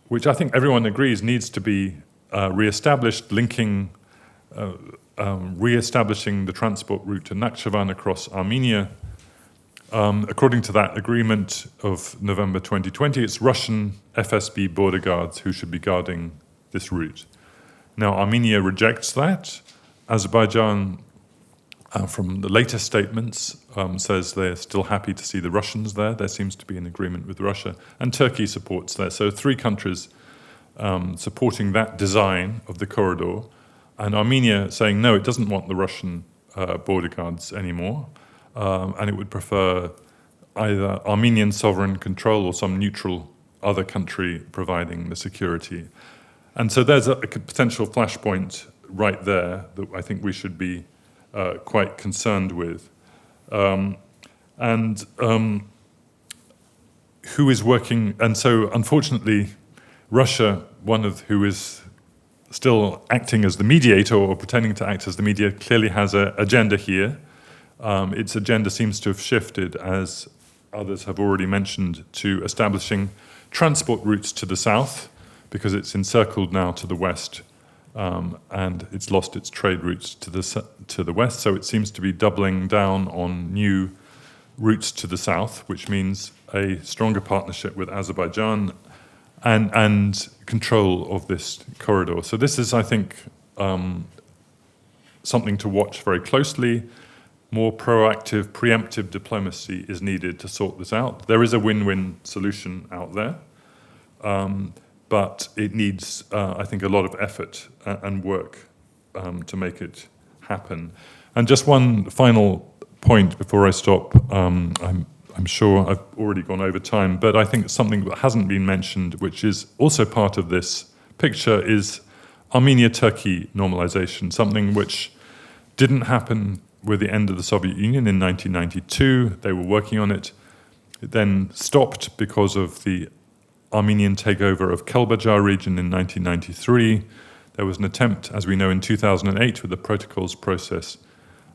which I think everyone agrees needs to be re-established, linking, re-establishing the transport route to Nakhchivan across Armenia. According to that agreement of November 2020, it's Russian FSB border guards who should be guarding this route. Now, Armenia rejects that. Azerbaijan, from the latest statements, says they're still happy to see the Russians there. There seems to be an agreement with Russia. And Turkey supports that. So 3 countries supporting that design of the corridor. And Armenia saying, no, it doesn't want the Russian border guards anymore. And it would prefer either Armenian sovereign control or some neutral other country providing the security. And so there's a potential flashpoint right there that I think we should be quite concerned with. Who is working, and so unfortunately, Russia, who is still acting as the mediator or pretending to act as the mediator, clearly has an agenda here. Its agenda seems to have shifted, as others have already mentioned, to establishing transport routes to the south, because it's encircled now to the west, and it's lost its trade routes to the west. So it seems to be doubling down on new routes to the south, which means a stronger partnership with Azerbaijan and control of this corridor. So this is, I think, something to watch very closely. More proactive, preemptive diplomacy is needed to sort this out. There is a win-win solution out there, but it needs, I think, a lot of effort and work to make it happen. And just one final point before I stop. I'm sure I've already gone over time, but I think something that hasn't been mentioned, which is also part of this picture, is Armenia-Turkey normalization, something which didn't happen with the end of the Soviet Union in 1992. They were working on it. It then stopped because of the Armenian takeover of Kelbajar region in 1993. There was an attempt, as we know, in 2008 with the protocols process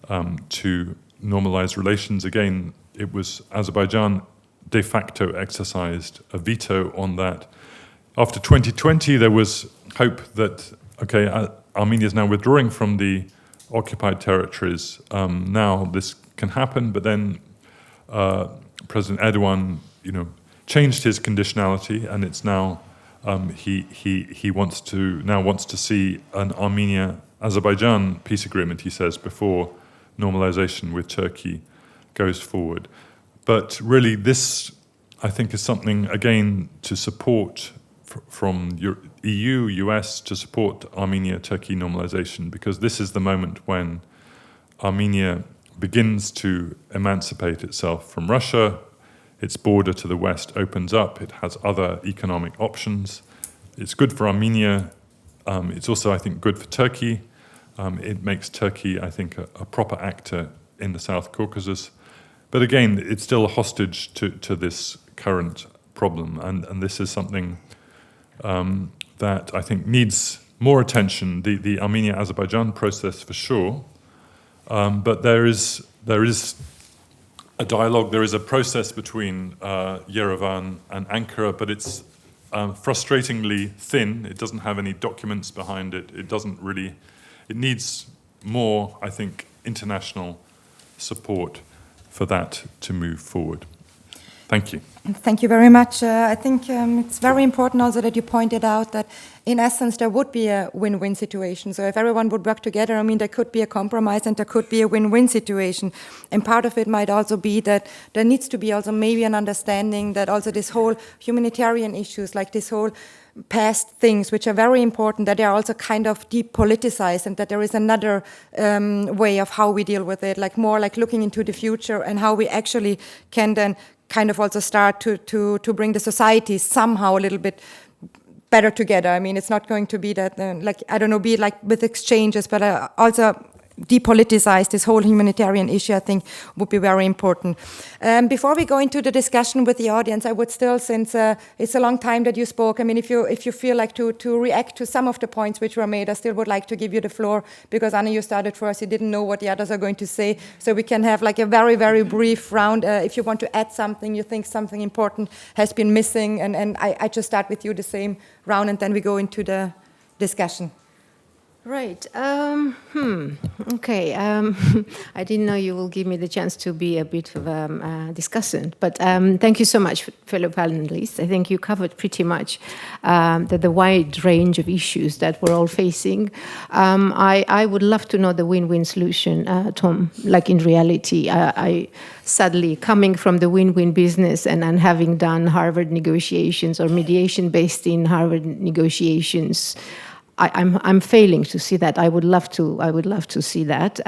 to normalize relations. Again, it was Azerbaijan de facto exercised a veto on that. After 2020, there was hope that, okay, Armenia is now withdrawing from the occupied territories. Now this can happen, but then President Erdogan, changed his conditionality, and it's now he wants to see an Armenia-Azerbaijan peace agreement, he says, before normalization with Turkey goes forward. But really, this, I think, is something, again, to support from EU, US, to support Armenia-Turkey normalization, because this is the moment when Armenia begins to emancipate itself from Russia. Its border to the west opens up. It has other economic options. It's good for Armenia. It's also, I think, good for Turkey. It makes Turkey, I think, a proper actor in the South Caucasus. But again, it's still a hostage to this current problem. And this is something that I think needs more attention, the Armenia-Azerbaijan process for sure. But there is a dialogue. There is a process between Yerevan and Ankara, but it's frustratingly thin. It doesn't have any documents behind it. It needs more, I think, international support for that to move forward. Thank you. Thank you very much. I think it's very important also that you pointed out that in essence there would be a win-win situation. So if everyone would work together, I mean, there could be a compromise and there could be a win-win situation. And part of it might also be that there needs to be also maybe an understanding that also this whole humanitarian issues, like this whole past things, which are very important, that they are also kind of depoliticized and that there is another way of how we deal with it, like more like looking into the future and how we actually can then kind of also start to bring the society somehow a little bit better together. I mean, it's not going to be that, like, I don't know, be like with exchanges, but also depoliticize this whole humanitarian issue, I think would be very important. Before we go into the discussion with the audience, I would still, since it's a long time that you spoke, I mean, if you feel like to react to some of the points which were made, I still would like to give you the floor, because Anna, you started first, you didn't know what the others are going to say, so we can have like a very, very brief round. If you want to add something, you think something important has been missing, and I just start with you the same round, and then we go into the discussion. Right. Okay. I didn't know you will give me the chance to be a bit of a discussant, but thank you so much, fellow panelists. I think you covered pretty much the wide range of issues that we're all facing. I would love to know the win-win solution, Tom, like in reality. I sadly, coming from the win-win business and having done Harvard negotiations or mediation based in Harvard negotiations, I'm failing to see that. I would love to see that.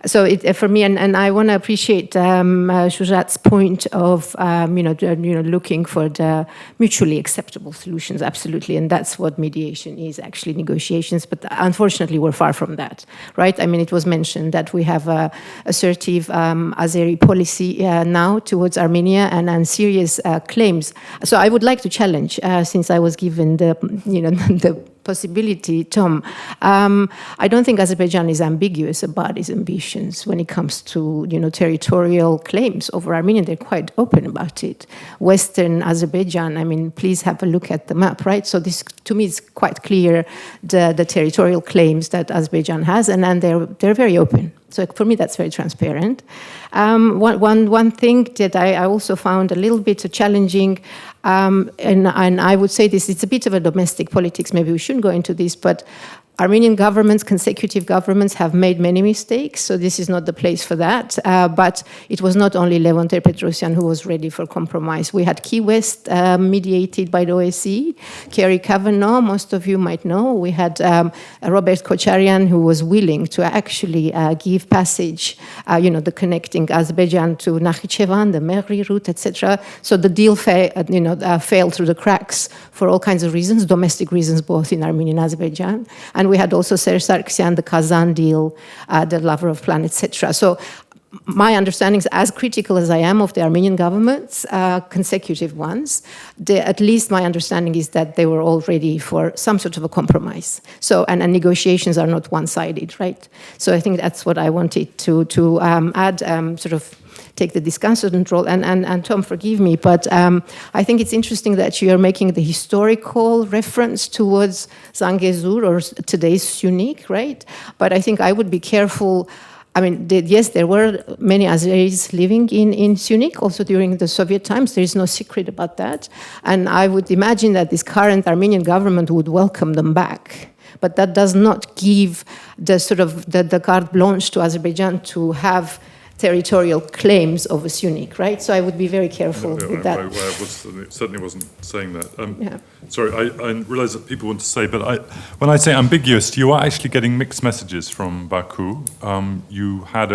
So for me, and I want to appreciate SHUJAAT's point of looking for the mutually acceptable solutions. Absolutely, and that's what mediation is, actually, negotiations. But unfortunately, we're far from that, right? I mean, it was mentioned that we have a assertive Azeri policy now towards Armenia and serious claims. So I would like to challenge, since I was given the possibility, Tom. I don't think Azerbaijan is ambiguous about its ambitions when it comes to, territorial claims over Armenia. They're quite open about it. Western Azerbaijan, I mean, please have a look at the map, right? So this, to me, is quite clear, the territorial claims that Azerbaijan has, and they're very open. So for me, that's very transparent. One thing that I also found a little bit challenging, and I would say this, it's a bit of a domestic politics, maybe we shouldn't go into this, but Armenian governments, consecutive governments, have made many mistakes, so this is not the place for that. But it was not only Levon Ter-Petrosyan who was ready for compromise. We had Key West mediated by the OSCE, Kerry Kavanagh, most of you might know. We had Robert Kocharian, who was willing to actually give passage, the connecting Azerbaijan to Nakhichevan, the Mehri route, etc. So the deal failed through the cracks for all kinds of reasons, domestic reasons, both in Armenia and Azerbaijan. And we had also SARGSYAN, the Kazan deal, the Lavrov plan, etc. So my understanding is, as critical as I am of the Armenian governments, consecutive ones, at least my understanding is that they were all ready for some sort of a compromise. So, and negotiations are not one-sided, right? So I think that's what I wanted to add, sort of take the discussant role. And Tom, forgive me, but I think it's interesting that you are making the historical reference towards Zangezur, or today's Syunik, right? But I think I would be careful. I mean, yes, there were many Azeris living in Syunik, also during the Soviet times. There is no secret about that. And I would imagine that this current Armenian government would welcome them back. But that does not give the sort of the carte blanche to Azerbaijan to have territorial claims over Syunik, right? So I would be very careful with that. I certainly wasn't saying that. Sorry, I realize that people want to say, but when I say ambiguous, you are actually getting mixed messages from Baku. You had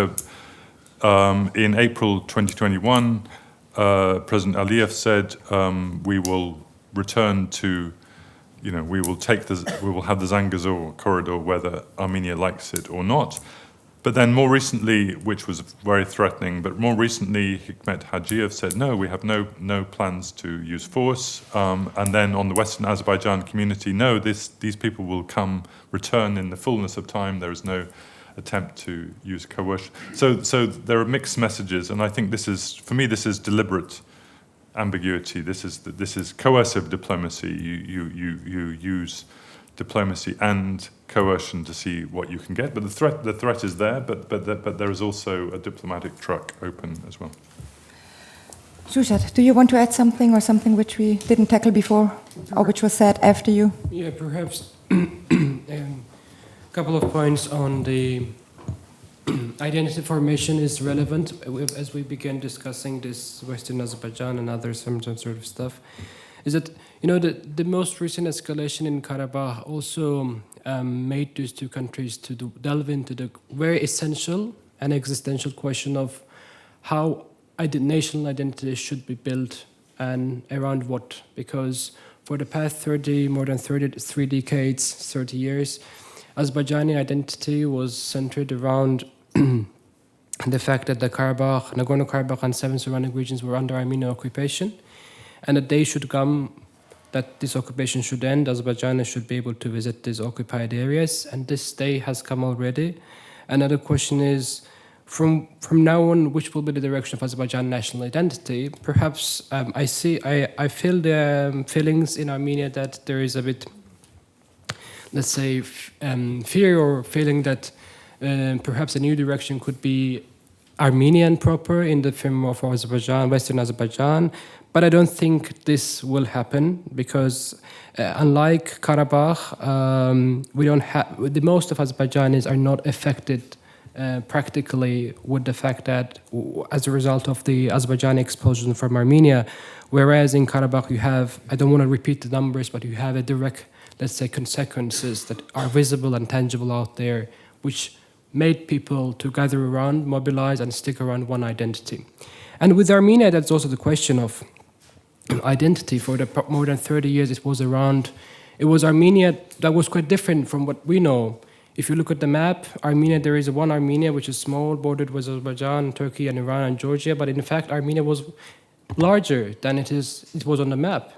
in April 2021, President Aliyev said, we will return to, we will have the Zangezur corridor whether Armenia likes it or not. But then more recently, which was very threatening, but more recently, Hikmet Hajiev said, no, we have no plans to use force. And then on the Western Azerbaijan community, no, these people will return in the fullness of time. There is no attempt to use coercion. So there are mixed messages, and I think this is, for me, this is deliberate ambiguity. This is coercive diplomacy. You use diplomacy and coercion to see what you can get, but the threat is there. But there is also a diplomatic truck open as well. SHUJAAT, do you want to add something, or something which we didn't tackle before, or which was said after you? Yeah, perhaps a couple of points on the identity formation is relevant as we begin discussing this Western Azerbaijan and other some sort of stuff. Is that, you know, the most recent escalation in Karabakh also made these two countries to delve into the very essential and existential question of how national identity should be built and around what. Because for the past more than 33 decades, 30 years, Azerbaijani identity was centered around the fact that the Karabakh, Nagorno-Karabakh and 7 surrounding regions were under Armenian occupation, and the day should come that this occupation should end, Azerbaijan should be able to visit these occupied areas, and this day has come already. Another question is, from now on, which will be the direction of Azerbaijan national identity? Perhaps I feel the feelings in Armenia that there is a bit, let's say, fear or feeling that perhaps a new direction could be Armenian proper in the framework of Azerbaijan, Western Azerbaijan. But I don't think this will happen because, unlike Karabakh, we don't have the most of Azerbaijanis are not affected practically with the fact that as a result of the Azerbaijani expulsion from Armenia, whereas in Karabakh you have, I don't want to repeat the numbers, but you have a direct, let's say, consequences that are visible and tangible out there, which made people to gather around, mobilize, and stick around one identity. And with Armenia, that's also the question of identity. For more than 30 years, it was Armenia that was quite different from what we know. If you look at the map, Armenia, there is one Armenia, which is small, bordered with Azerbaijan, Turkey, and Iran, and Georgia, but in fact, Armenia was larger than it was on the map.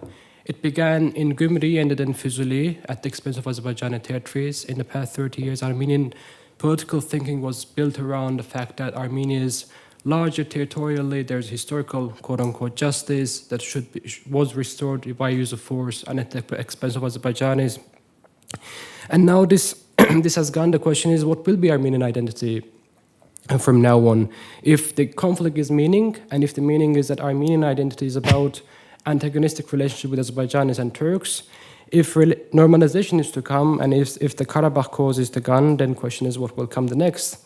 It began in Gümri, ended in Fuzuli, at the expense of Azerbaijani territories. In the past 30 years, Armenian political thinking was built around the fact that Armenia is larger territorially, there's historical quote-unquote justice that was restored by use of force and at the expense of Azerbaijanis. And now this has gone. The question is, what will be Armenian identity from now on? If the conflict is meaning, and if the meaning is that Armenian identity is about antagonistic relationship with Azerbaijanis and Turks, if normalization is to come, and if the Karabakh cause is the gun, then the question is what will come the next.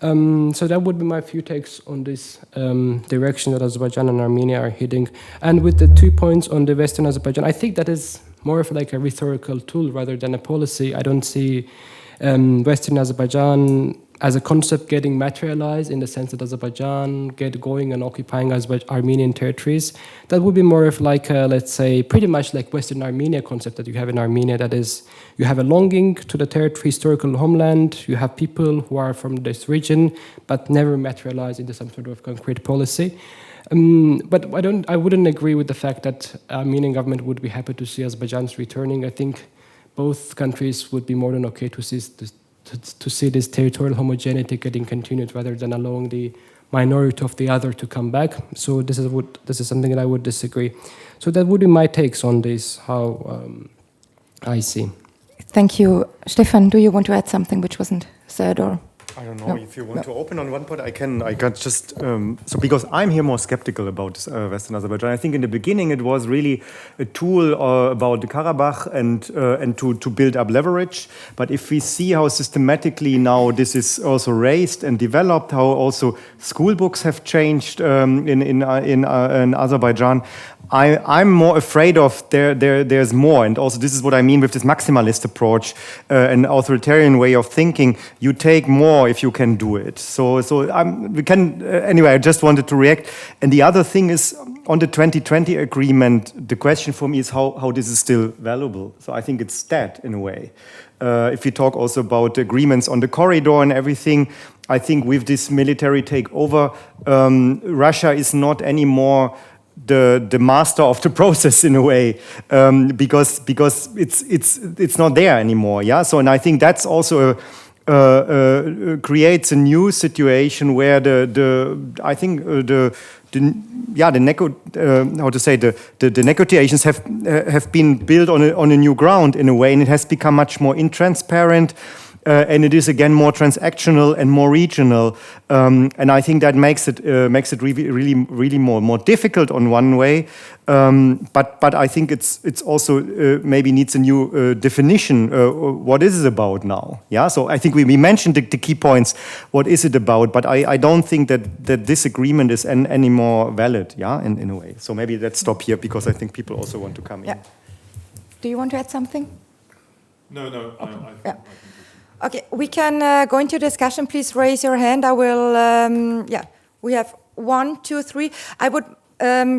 So that would be my few takes on this direction that Azerbaijan and Armenia are heading. And with the 2 points on the Western Azerbaijan, I think that is more of like a rhetorical tool rather than a policy. I don't see Western Azerbaijan as a concept getting materialized in the sense that Azerbaijan get going and occupying Armenian territories. That would be more of like a, let's say, pretty much like Western Armenia concept that you have in Armenia. That is, you have a longing to the territory, historical homeland. You have people who are from this region, but never materialized into some sort of concrete policy. But I wouldn't agree with the fact that Armenian government would be happy to see Azerbaijan's returning. I think both countries would be more than okay to see this territorial homogeneity getting continued rather than allowing the minority of the other to come back. So this is something that I would disagree. So that would be my takes on this, how I see. Thank you. Stefan, do you want to add something which wasn't said, or? I don't know if you want to open on one point. I got just so because I'm here more skeptical about Western Azerbaijan. I think in the beginning it was really a tool about the Karabakh and to build up leverage. But if we see how systematically now this is also raised and developed, how also school books have changed in Azerbaijan, I'm more afraid of there's more. And also this is what I mean with this maximalist approach, an authoritarian way of thinking. You take more if you can do it. So we can anyway. I just wanted to react. And the other thing is on the 2020 agreement. The question for me is how this is still valuable. So I think it's dead in a way. If we talk also about agreements on the corridor and everything, I think with this military takeover, Russia is not anymore the master of the process in a way, because it's not there anymore. Yeah. So and I think that's also creates a new situation where the negotiations have been built on a new ground in a way, and it has become much more intransparent. And it is again more transactional and more regional, and I think that makes it really more difficult on one way. But I think it's also maybe needs a new definition. What is it about now? Yeah. So I think we mentioned the key points. What is it about? But I don't think that this agreement is any more valid. Yeah, in a way. So maybe let's stop here because I think people also want to come in. Do you want to add something? No. Okay. Okay, we can go into discussion. Please raise your hand. I will. We have 1, 2, 3. I would.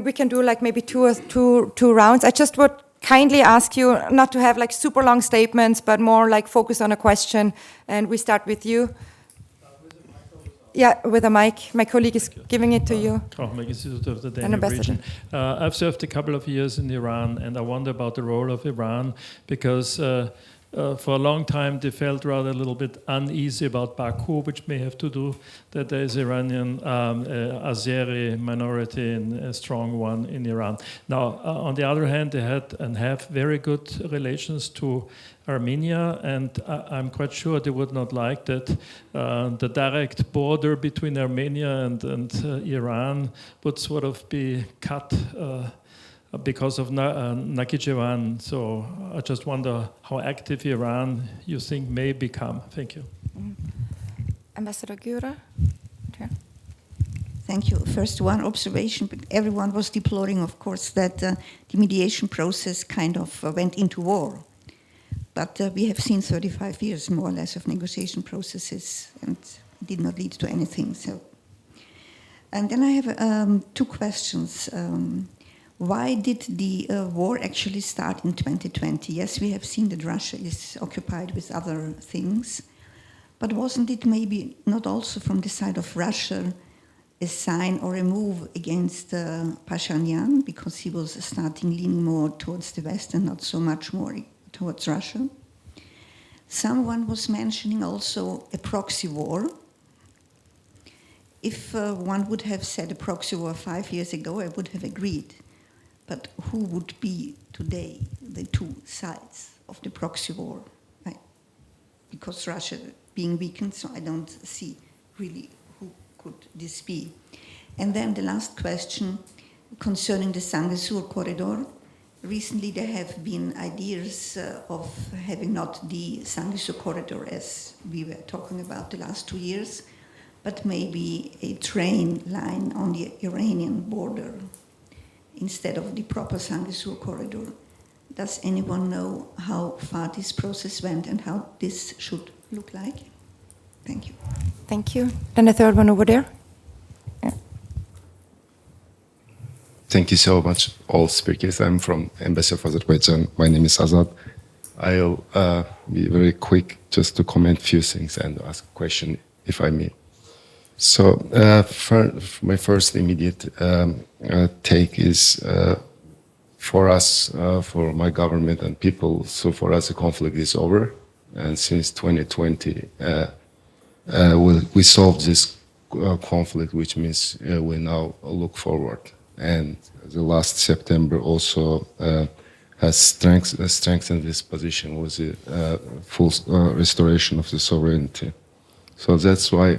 We can do like maybe two rounds. I just would kindly ask you not to have like super long statements, but more like focus on a question. And we start with you. Yeah, with a mic. My colleague is giving it to you. Institute of the Danube region. I've served a couple of years in Iran, and I wonder about the role of Iran because. For a long time, they felt rather a little bit uneasy about Baku, which may have to do that there is Iranian Azeri minority and a strong one in Iran. Now, on the other hand, they had and have very good relations to Armenia, and I'm quite sure they would not like that the direct border between Armenia and Iran would sort of be cut because of Nakhchivan. So I just wonder how active Iran you think may become. Thank you. Ambassador Gura. Okay. Thank you. First, one observation. Everyone was deploring, of course, that the mediation process kind of went into war. But we have seen 35 years, more or less, of negotiation processes, and it did not lead to anything. So, and then I have 2 questions. Why did the war actually start in 2020? Yes, we have seen that Russia is occupied with other things, but wasn't it maybe not also from the side of Russia a sign or a move against Pashinyan, because he was starting leaning more towards the West and not so much more towards Russia? Someone was mentioning also a proxy war. If one would have said a proxy war 5 years ago, I would have agreed. But who would be today the 2 sides of the proxy war? Right? Because Russia being weakened, so I don't see really who could this be. And then the last question concerning the Sangasur corridor. Recently there have been ideas of having not the Sangasur corridor as we were talking about the last 2 years, but maybe a train line on the Iranian border instead of the proper Sangasur corridor. Does anyone know how far this process went and how this should look like? Thank you. Thank you. And the third one over there. Yeah. Thank you so much, all speakers. I'm from Embassy of Azerbaijan. My name is Azad. I'll be very quick just to comment a few things and ask a question, if I may. So my first immediate take is for us, for my government and people, so for us the conflict is over. And since 2020, we solved this conflict, which means we now look forward. And the last September also has strengthened this position with the full restoration of the sovereignty. So that's why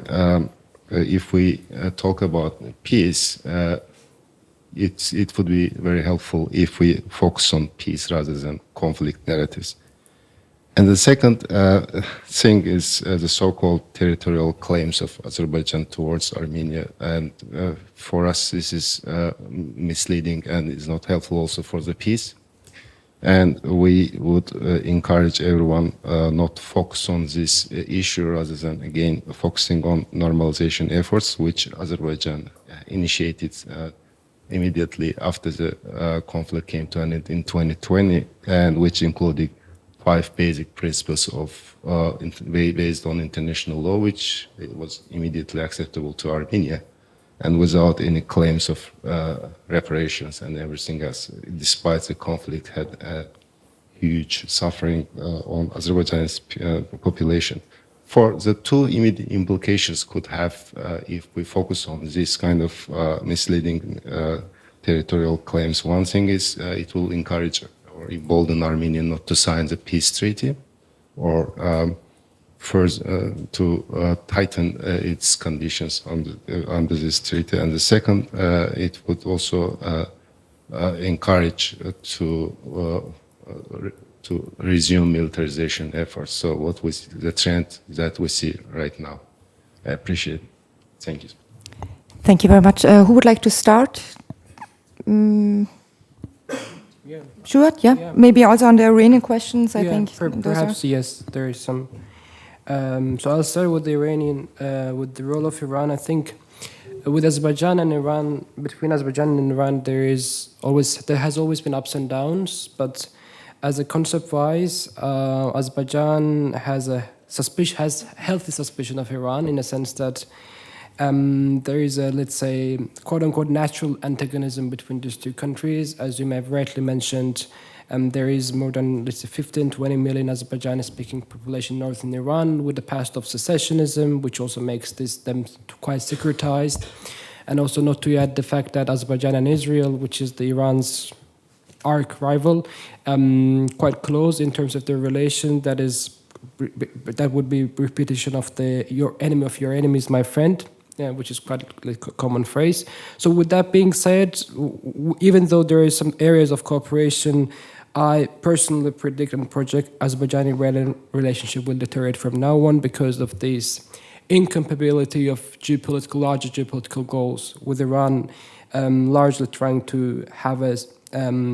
if we talk about peace, it would be very helpful if we focus on peace rather than conflict narratives. And the second thing is the so-called territorial claims of Azerbaijan towards Armenia. And for us, this is misleading and is not helpful also for the peace. And we would encourage everyone not to focus on this issue rather than, again, focusing on normalization efforts, which Azerbaijan initiated immediately after the conflict came to an end in 2020, and which included 5 basic principles of based on international law, which was immediately acceptable to Armenia, and without any claims of reparations and everything else, despite the conflict had huge suffering on Azerbaijan's population. for the two immediate implications could have if we focus on this kind of misleading territorial claims. One thing is it will encourage or embolden Armenia not to sign the peace treaty, or first to tighten its conditions under this treaty. And the second, it would also encourage to resume militarization efforts. So what was the trend that we see right now? I appreciate it. Thank you. Thank you very much. Who would like to start? SHUJAAT, yeah? Maybe also on the Iranian questions, I think. Perhaps, yes, there is some. So I'll start with the Iranian, with the role of Iran. I think with Azerbaijan and Iran, between Azerbaijan and Iran, there has always been ups and downs, but as a concept-wise, Azerbaijan has healthy suspicion of Iran, in a sense that there is a, let's say, quote-unquote natural antagonism between these two countries. As you may have rightly mentioned, there is more than, let's say, 15, 20 million Azerbaijani-speaking population in northern Iran with the past of secessionism, which also makes them quite securitized. And also not to add the fact that Azerbaijan and Israel, which is Iran's arch rival, quite close in terms of their relation. That would be repetition of your enemy of your enemy is my friend, which is quite a common phrase. So with that being said, even though there is some areas of cooperation, I personally predict and project Azerbaijani relationship will deteriorate from now on because of this incompatibility of larger geopolitical goals, with Iran largely trying to have a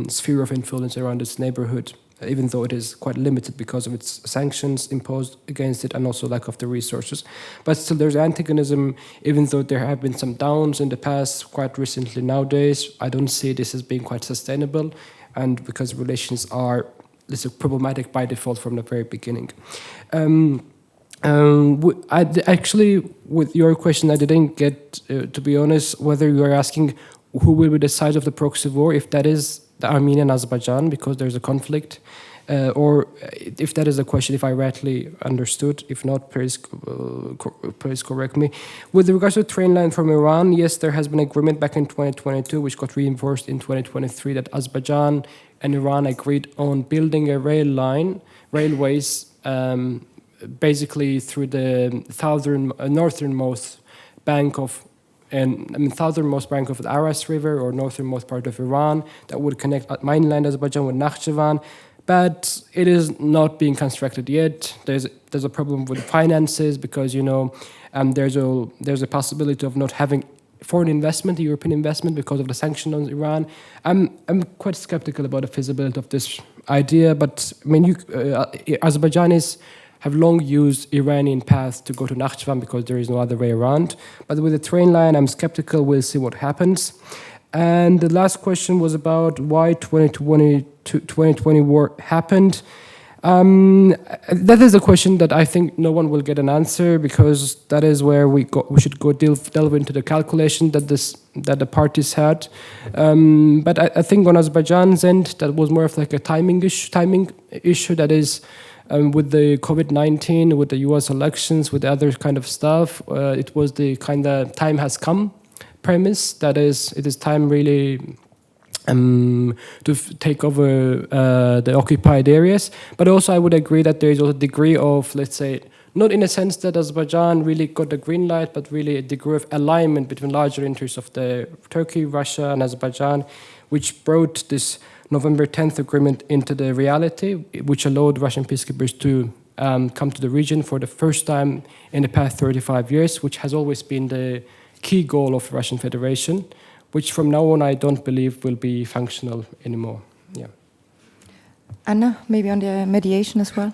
sphere of influence around its neighborhood, even though it is quite limited because of its sanctions imposed against it and also lack of the resources. But still there's antagonism, even though there have been some downs in the past, quite recently nowadays. I don't see this as being quite sustainable, and because relations are problematic by default from the very beginning. Actually, with your question, I didn't get, to be honest, whether you are asking who will be the size of the proxy war, if that is the Armenia and Azerbaijan, because there's a conflict, or if that is a question, if I rightly understood. If not, please correct me. With regards to the train line from Iran, yes, there has been agreement back in 2022, which got reinforced in 2023, that Azerbaijan and Iran agreed on building a railways, basically through the northernmost bank of the Aras River, or northernmost part of Iran, that would connect mainland Azerbaijan with Nakhchivan. But it is not being constructed yet. There's a problem with finances, because there's a possibility of not having foreign investment, European investment, because of the sanctions on Iran. I'm quite skeptical about the feasibility of this idea. But I mean, Azerbaijanis have long used Iranian paths to go to Nakhchivan because there is no other way around. But with the train line, I'm skeptical. We'll see what happens. And the last question was about why 2020 war happened. That is a question that I think no one will get an answer, because that is where we should go delve into the calculation that the parties had. But I think on Azerbaijan's end, that was more of like a timing issue. That is, with the COVID-19, with the US elections, with the other kind of stuff, it was the kind of time has come premise. That is, it is time really to take over the occupied areas. But also I would agree that there is also a degree of, let's say, not in a sense that Azerbaijan really got the green light, but really a degree of alignment between larger interests of Turkey, Russia, and Azerbaijan, which brought this November 10th agreement into the reality, which allowed Russian peacekeepers to come to the region for the first time in the past 35 years, which has always been the key goal of the Russian Federation, which from now on I don't believe will be functional anymore. Yeah. Anna, maybe on the mediation as well?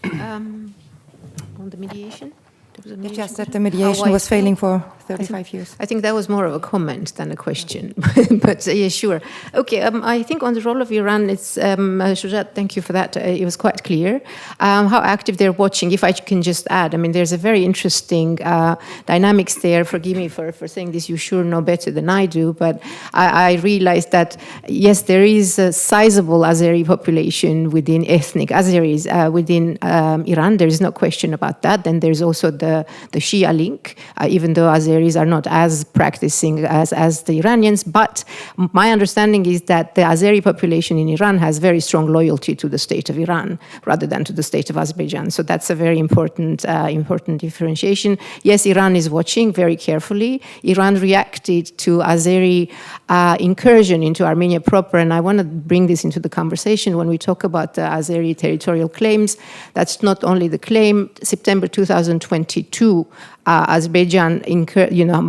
On the mediation? Just that the mediation was failing for 35 years. I think that was more of a comment than a question, but yeah, sure. Okay, I think on the role of Iran, it's, SHUJAAT, thank you for that. It was quite clear how active they're watching. If I can just add, I mean, there's a very interesting dynamics there. Forgive me for saying this, you sure know better than I do, but I realized that, yes, there is a sizable Azeri population within ethnic Azeris within Iran. There is no question about that. Then there's also the Shia link, even though Azeris are not as practicing as the Iranians. But my understanding is that the Azeri population in Iran has very strong loyalty to the state of Iran rather than to the state of Azerbaijan. So that's a very important differentiation. Yes, Iran is watching very carefully. Iran reacted to Azeri incursion into Armenia proper, and I want to bring this into the conversation when we talk about the Azeri territorial claims. That's not only the claim. September 2022, Azerbaijan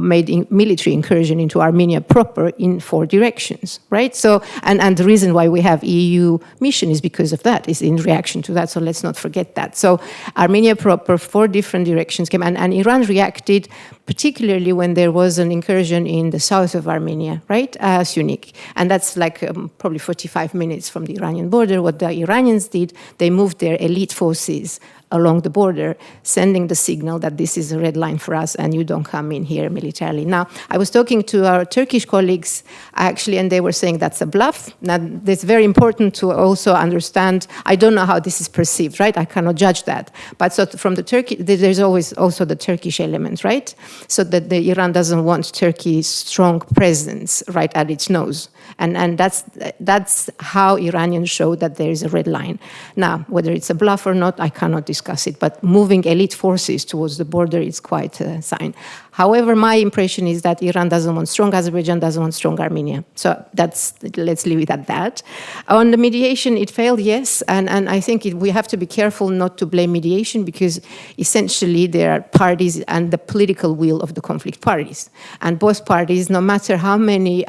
made military incursion into Armenia proper in 4 directions, right? So, and the reason why we have EU mission is because of that, is in reaction to that, so let's not forget that. So Armenia proper, 4 different directions came, and Iran reacted particularly when there was an incursion in the south of Armenia, right, Syunik, and that's like probably 45 minutes from the Iranian border. What the Iranians did, they moved their elite forces along the border, sending the signal that this is a red line for us and you don't come in here militarily. Now, I was talking to our Turkish colleagues, actually, and they were saying that's a bluff. Now, it's very important to also understand, I don't know how this is perceived, right? I cannot judge that. But so from the Turkey, there's always also the Turkish element, right? So that the Iran doesn't want Turkey's strong presence right at its nose. And that's how Iranians show that there is a red line. Now, whether it's a bluff or not, I cannot discuss it, but moving elite forces towards the border is quite a sign. However, my impression is that Iran doesn't want strong Azerbaijan, doesn't want strong Armenia. So let's leave it at that. On the mediation, it failed, yes, and I think we have to be careful not to blame mediation, because essentially there are parties and the political will of the conflict parties. And both parties, no matter how many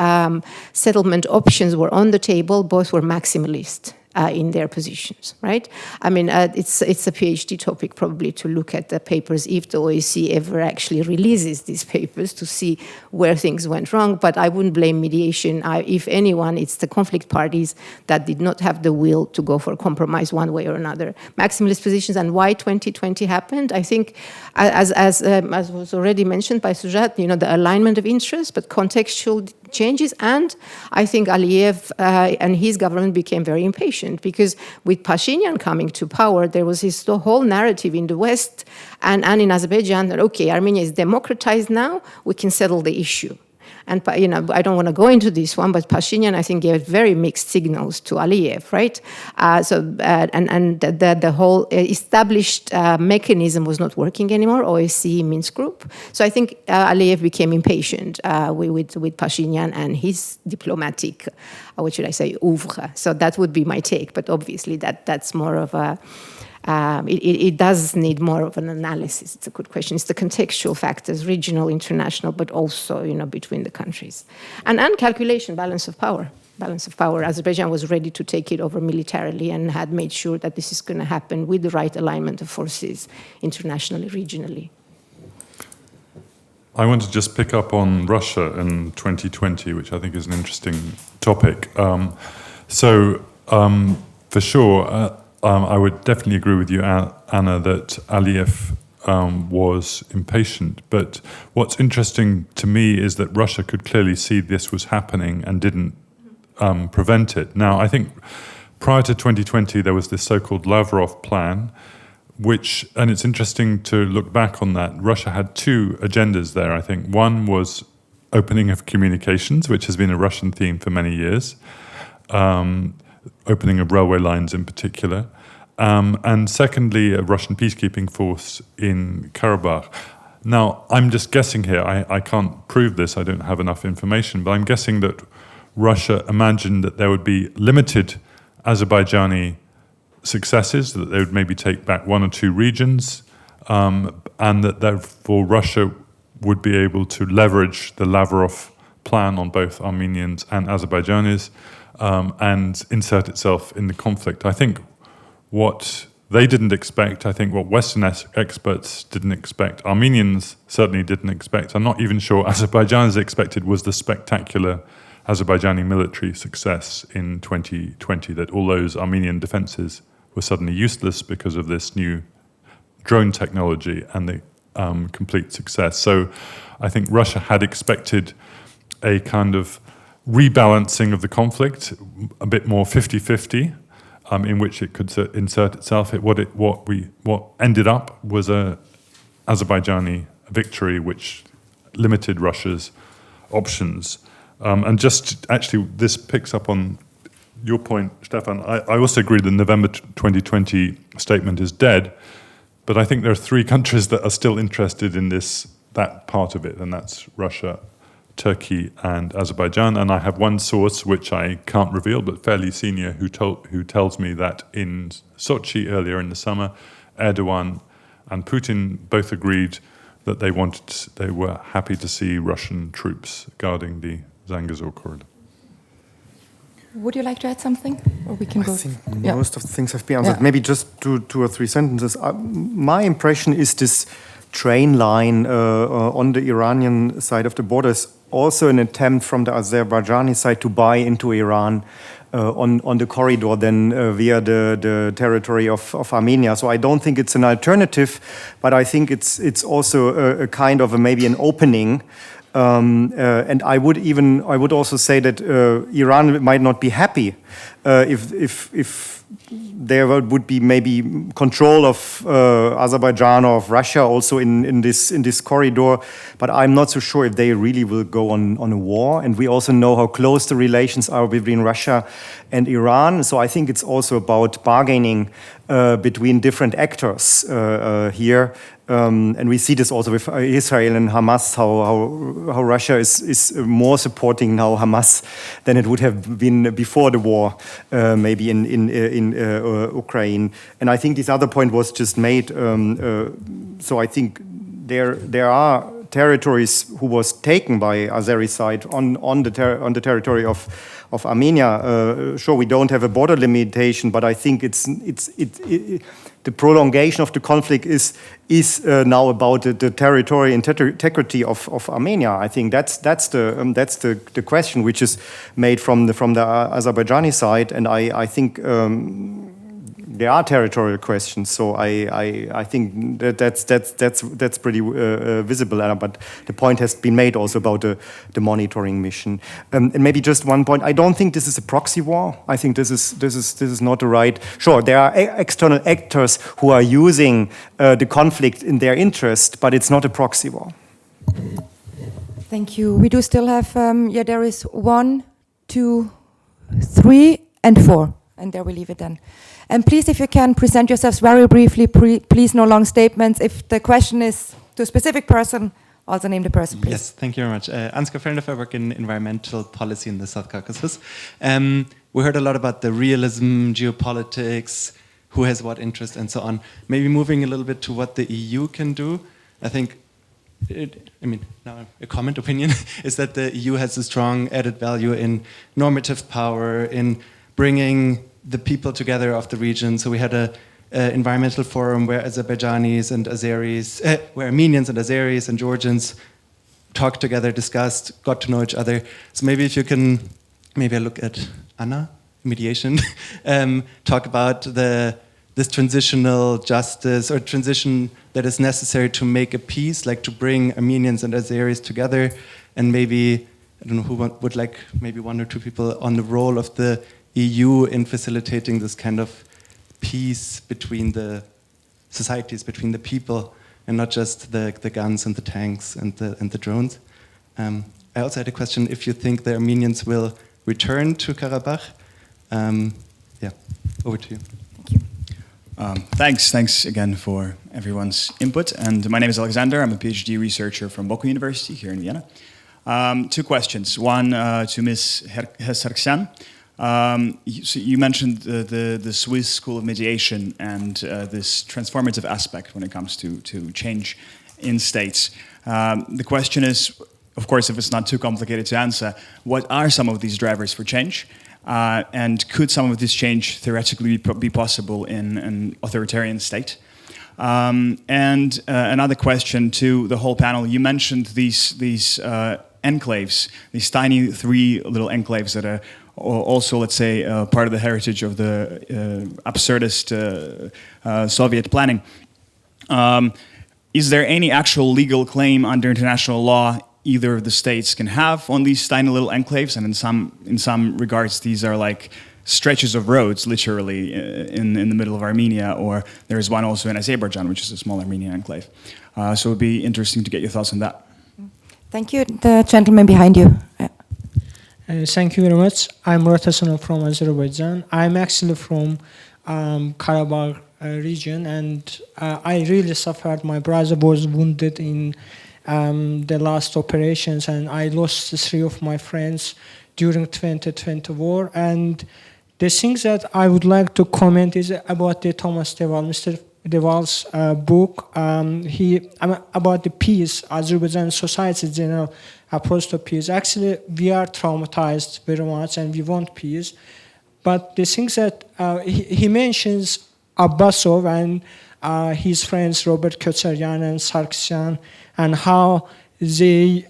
settlement options were on the table, both were maximalist in their positions, right? I mean, it's a PhD topic probably to look at the papers if the OSCE ever actually releases these papers to see where things went wrong, but I wouldn't blame mediation. If anyone, it's the conflict parties that did not have the will to go for a compromise one way or another. Maximalist positions, and why 2020 happened, I think, as was already mentioned by SHUJAAT, the alignment of interests, but contextual changes, and I think Aliyev and his government became very impatient, because with Pashinyan coming to power, there was this whole narrative in the West and in Azerbaijan that, okay, Armenia is democratized now, we can settle the issue. And I don't want to go into this one, but Pashinyan, I think, gave very mixed signals to Aliyev, right? The whole established mechanism was not working anymore, OSCE Minsk group. So I think Aliyev became impatient with Pashinyan and his diplomatic, what should I say, oeuvre. So that would be my take, but obviously that's more of a... It does need more of an analysis. It's a good question. It's the contextual factors, regional, international, but also, between the countries. And calculation, balance of power. Balance of power. Azerbaijan was ready to take it over militarily and had made sure that this is going to happen with the right alignment of forces internationally, regionally. I want to just pick up on Russia in 2020, which I think is an interesting topic. For sure, I would definitely agree with you, Anna, that Aliyev was impatient. But what's interesting to me is that Russia could clearly see this was happening and didn't prevent it. Now, I think prior to 2020, there was this so-called Lavrov plan, and it's interesting to look back on that. Russia had 2 agendas there, I think. One was opening of communications, which has been a Russian theme for many years. Opening of railway lines in particular, and secondly, a Russian peacekeeping force in Karabakh. Now, I'm just guessing here, I can't prove this, I don't have enough information, but I'm guessing that Russia imagined that there would be limited Azerbaijani successes, that they would maybe take back 1 or 2 regions, and that therefore Russia would be able to leverage the Lavrov plan on both Armenians and Azerbaijanis, and insert itself in the conflict. I think what They didn't expect, I think, what Western experts didn't expect. Armenians certainly didn't expect. I'm not even sure Azerbaijan's expected was the spectacular Azerbaijani military success in 2020, that all those Armenian defenses were suddenly useless because of this new drone technology and the complete success. So I think Russia had expected a kind of rebalancing of the conflict, a bit more 50-50, in which it could insert itself. What ended up was a Azerbaijani victory, which limited Russia's options. And just actually, this picks up on your point, Stefan. I also agree the November 2020 statement is dead, but I think there are three countries that are still interested in that part of it, and that's Russia, Turkey, and Azerbaijan. And I have one source, which I can't reveal, but fairly senior, who tells me that in Sochi earlier in the summer, Erdogan and Putin both agreed that they were happy to see Russian troops guarding the Zangezur corridor. Would you like to add something? Or we can go. I think most of the things have been answered. Yeah. Maybe just two or three sentences. My impression is this train line on the Iranian side of the border is also an attempt from the Azerbaijani side to buy into Iran on the corridor then via the territory of Armenia. So I don't think it's an alternative, but I think it's also a kind of maybe an opening. And I would also say that Iran might not be happy if there would be maybe control of Azerbaijan or of Russia also in this corridor, but I'm not so sure if they really will go on a war. And we also know how close the relations are between Russia and Iran. So I think it's also about bargaining between different actors here. And we see this also with Israel and Hamas, how Russia is more supporting now Hamas than it would have been before the war, maybe in Ukraine. And I think this other point was just made. So I think there are territories who was taken by Azeri side on the territory of Armenia. Sure, we don't have a border limitation, but I think the prolongation of the conflict is now about the territorial integrity of Armenia. I think that's the question which is made from the Azerbaijani side, and I think there are territorial questions. So I think that's pretty visible. But the point has been made also about the monitoring mission. And maybe just one point. I don't think this is a proxy war. I think this is not the right. Sure, there are external actors who are using the conflict in their interest, but it's not a proxy war. Thank you. We do still have. There is 1, 2, 3, and 4, and there we leave it then. And please, if you can, present yourselves very briefly. Please, no long statements. If the question is to a specific person, also name the person, please. Yes, thank you very much. Ansgar Ferenov, I work in environmental policy in the South Caucasus. We heard a lot about the realism, geopolitics, who has what interest, and so on. Maybe moving a little bit to what the EU can do. I think, now a comment opinion, is that the EU has a strong added value in normative power, in bringing the people together of the region. So we had a environmental forum where Azerbaijanis and Azeris, where Armenians and Azeris and Georgians talked together, discussed, got to know each other. So maybe if you can, maybe I look at Anna, mediation, talk about this transitional justice or transition that is necessary to make a peace, like to bring Armenians and Azeris together, and maybe, I don't know who would like, maybe 1 or 2 people on the role of the EU in facilitating this kind of peace between the societies, between the people, and not just the guns and the tanks and the drones. I also had a question if you think the Armenians will return to Karabakh. Over to you. Thank you. Thanks again for everyone's input. And my name is Alexander. I'm a PhD researcher from Baku University here in Vienna. 2 questions. One to Ms. SARGSYAN. So you mentioned the Swiss School of Mediation and this transformative aspect when it comes to change in states. The question is, of course, if it's not too complicated to answer, what are some of these drivers for change? And could some of this change theoretically be possible in an authoritarian state? And another question to the whole panel. You mentioned these enclaves, these tiny 3 little enclaves that are also, let's say, part of the heritage of the absurdist Soviet planning. Is there any actual legal claim under international law either of the states can have on these tiny little enclaves? And in some regards, these are like stretches of roads, literally, in the middle of Armenia, or there is one also in Azerbaijan, which is a small Armenian enclave. So it would be interesting to get your thoughts on that. Thank you. The gentleman behind you. Thank you very much. I'm Rotasan from Azerbaijan. I'm actually from Karabakh region, and I really suffered. My brother was wounded in the last operations, and I lost 3 of my friends during 2020 war. And the things that I would like to comment is about the Thomas de Waal, Mr. de Waal's book. About the peace, Azerbaijan society's general approach to peace. Actually, we are traumatized very much, and we want peace. But the things that he mentions Abbasov and his friends Robert Kotsaryan and SARGSYAN, and how they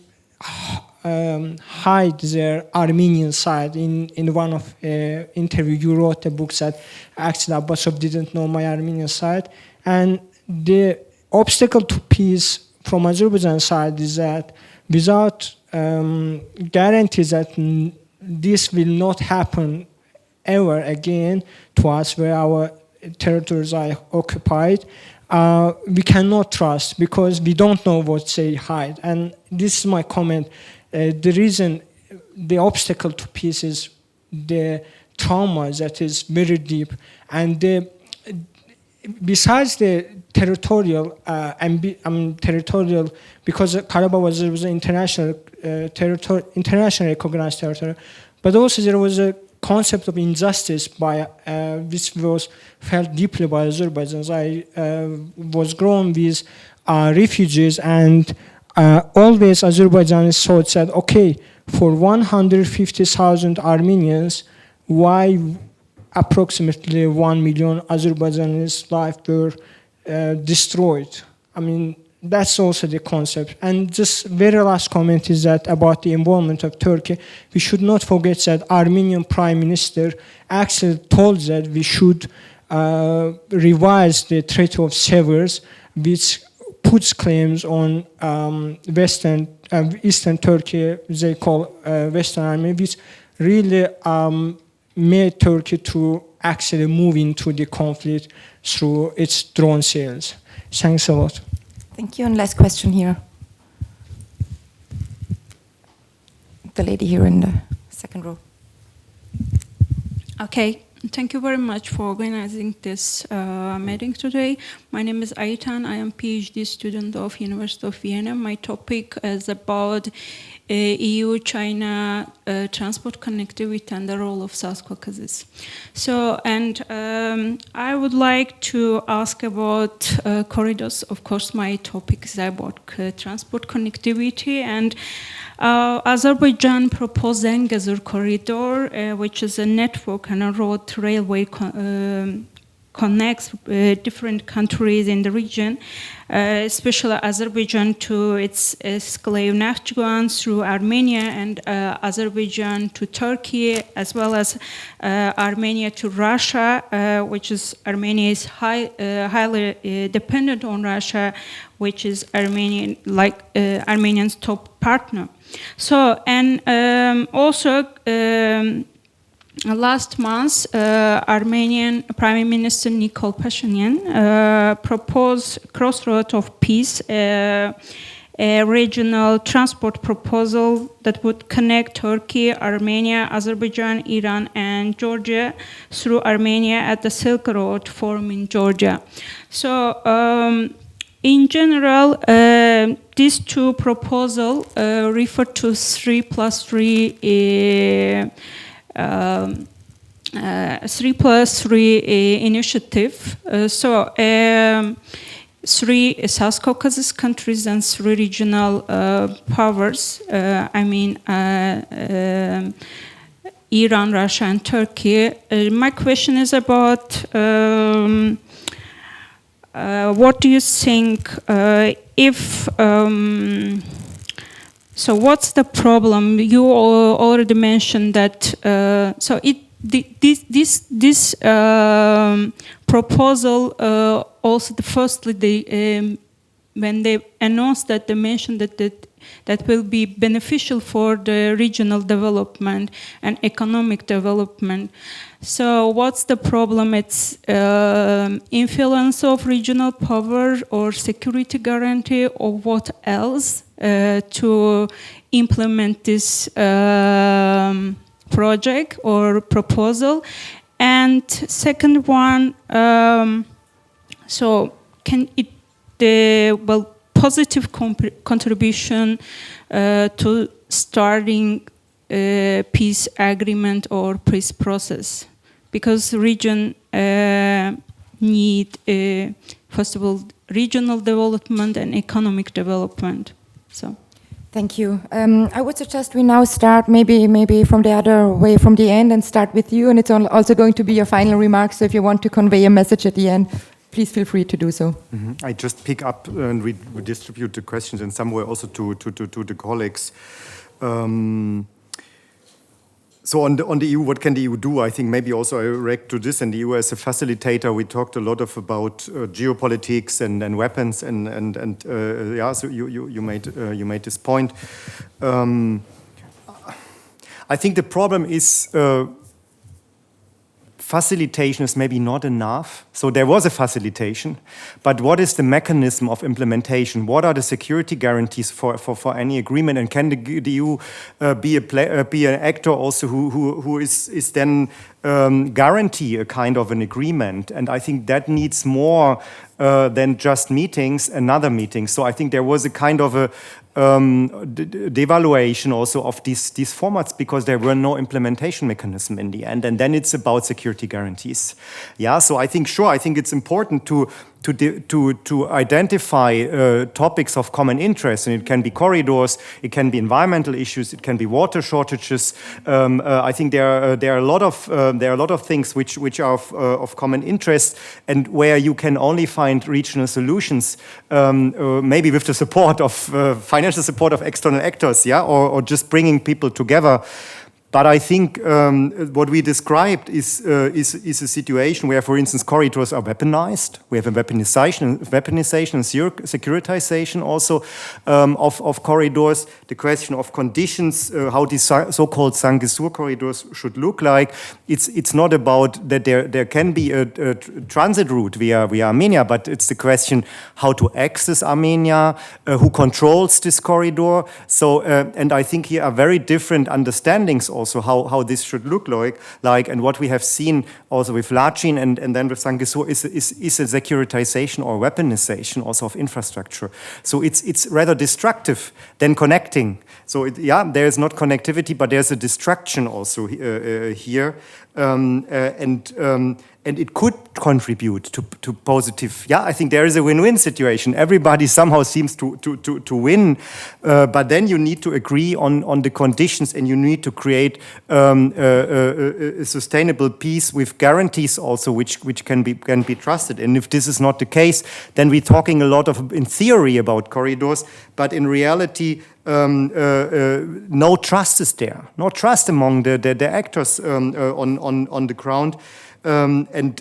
hide their Armenian side. In one of interview, you wrote a book that actually Abbasov didn't know my Armenian side. And the obstacle to peace from Azerbaijan side is that without guarantees that this will not happen ever again to us, where our territories are occupied, we cannot trust, because we don't know what they hide. And this is my comment. The reason, the obstacle to peace is the trauma that is very deep. And besides the territorial, territorial, because Karabakh was an international recognized territory, but also there was a concept of injustice which was felt deeply by Azerbaijan. I was grown with refugees, and always Azerbaijanis thought that, okay, for 150,000 Armenians, why approximately 1 million Azerbaijanis' lives were destroyed? I mean, that's also the concept. And just very last comment is that about the involvement of Turkey, we should not forget that Armenian Prime Minister actually told that we should revise the Treaty of Severs, which puts claims on Eastern Turkey, they call Western Armenia, which really made Turkey to actually move into the conflict through its drone sales. Thanks a lot. Thank you. And last question here. The lady here in the second row. Okay. Thank you very much for organizing this meeting today. My name is Aitan. I am a PhD student of University of Vienna. My topic is about EU-China transport connectivity and the role of South Caucasus. So, and I would like to ask about corridors. Of course, my topic is about transport connectivity, and Azerbaijan proposed Zangezur corridor, which is a network and a road railway connects different countries in the region, especially Azerbaijan to its enclave Nakhchivan, through Armenia, and Azerbaijan to Turkey, as well as Armenia to Russia, which is Armenia is highly dependent on Russia, which is Armenia's top partner. So, and also last month, Armenian Prime Minister Nikol Pashinyan proposed Crossroad of Peace, a regional transport proposal that would connect Turkey, Armenia, Azerbaijan, Iran, and Georgia through Armenia at the Silk Road Forum in Georgia. So, in general, these two proposals refer to 3+3 3+3 initiative. So 3 South Caucasus countries and 3 regional powers. Iran, Russia, and Turkey. My question is about what do you think if so what's the problem? You already mentioned that this proposal also firstly they when they announced that they mentioned that will be beneficial for the regional development and economic development. So what's the problem? It's influence of regional power or security guarantee or what else to implement this project or proposal? And second one, so can it positive contribution to starting a peace agreement or peace process, because region need first of all regional development and economic development. So. Thank you. I would suggest we now start maybe from the other way, from the end, and start with you. And it's also going to be your final remarks. So if you want to convey a message at the end, please feel free to do so. I just pick up and we distribute the questions in some way also to the colleagues. So on the EU, what can the EU do? I think maybe also I react to this. And the EU as a facilitator, we talked a lot about geopolitics and weapons and yeah. So you made this point. I think the problem is. Facilitation is maybe not enough. So there was a facilitation, but what is the mechanism of implementation? What are the security guarantees for any agreement? And can the EU be an actor also who is then guarantee a kind of an agreement? And I think that needs more than just meetings, another meeting. So I think there was a kind of a devaluation also of these formats because there were no implementation mechanism in the end, and then it's about security guarantees. Yeah, so I think it's important to identify topics of common interest, and it can be corridors, it can be environmental issues, it can be water shortages. I think there are a lot of things which are of common interest, and where you can only find regional solutions, maybe with the support of financial support of external actors, yeah, or just bringing people together. But I think what we described is a situation where, for instance, corridors are weaponized. We have a weaponization and securitization also of corridors. The question of conditions, how these so-called Sangisur corridors should look like. It's not about that there can be a transit route via Armenia, but it's the question how to access Armenia, who controls this corridor. So, and I think here are very different understandings also how this should look like, and what we have seen also with Lachin and then with Sangisur is a securitization or weaponization also of infrastructure. So it's rather destructive than connecting. So there is not connectivity, but there's a destruction also here. And it could contribute to positive. Yeah, I think there is a win-win situation. Everybody somehow seems to win, but then you need to agree on the conditions, and you need to create a sustainable peace with guarantees also, which can be trusted. And if this is not the case, then we're talking a lot in theory about corridors, but in reality. No trust is there. No trust among the actors on the ground, and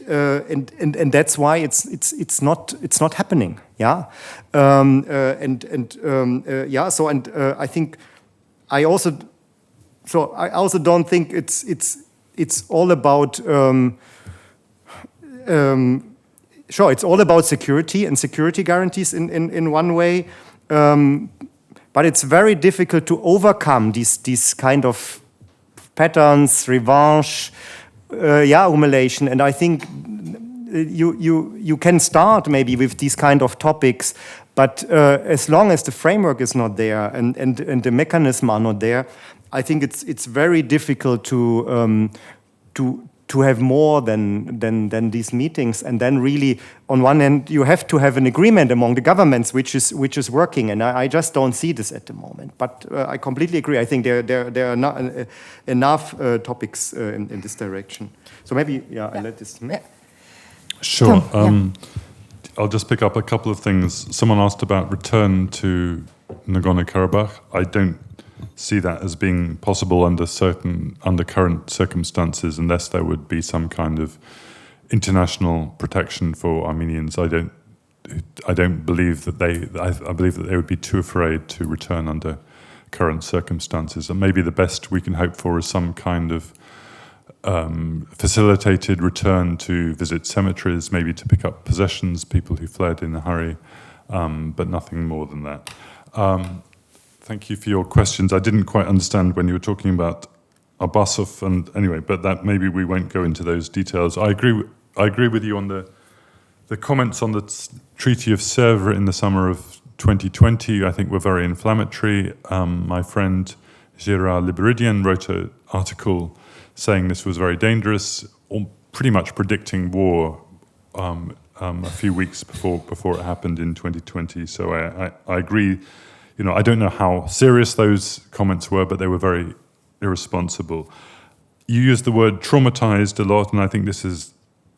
that's why it's not happening. Yeah, I think I also don't think it's all about. Sure, it's all about security and security guarantees in one way. But it's very difficult to overcome these kind of patterns, revenge, humiliation. And I think you can start maybe with these kind of topics, but as long as the framework is not there and the mechanisms are not there, I think it's very difficult to to have more than these meetings, and then really, on one end, you have to have an agreement among the governments, which is working, and I just don't see this at the moment. But I completely agree. I think there are not enough topics in this direction. So maybe, I let this. Sure. I'll just pick up a couple of things. Someone asked about return to Nagorno-Karabakh. I don't see that as being possible under current circumstances, unless there would be some kind of international protection for Armenians. I don't believe that I believe that they would be too afraid to return under current circumstances. And maybe the best we can hope for is some kind of facilitated return to visit cemeteries, maybe to pick up possessions, people who fled in a hurry, but nothing more than that. Thank you for your questions. I didn't quite understand when you were talking about Abbasov, and anyway, but that maybe we won't go into those details. I agree with you on the comments on the Treaty of Sèvres in the summer of 2020. I think were very inflammatory. My friend Gérard Liberidian wrote an article saying this was very dangerous, pretty much predicting war a few weeks before it happened in 2020. So I agree. You know, I don't know how serious those comments were, but they were very irresponsible. You used the word traumatized a lot, and I think this is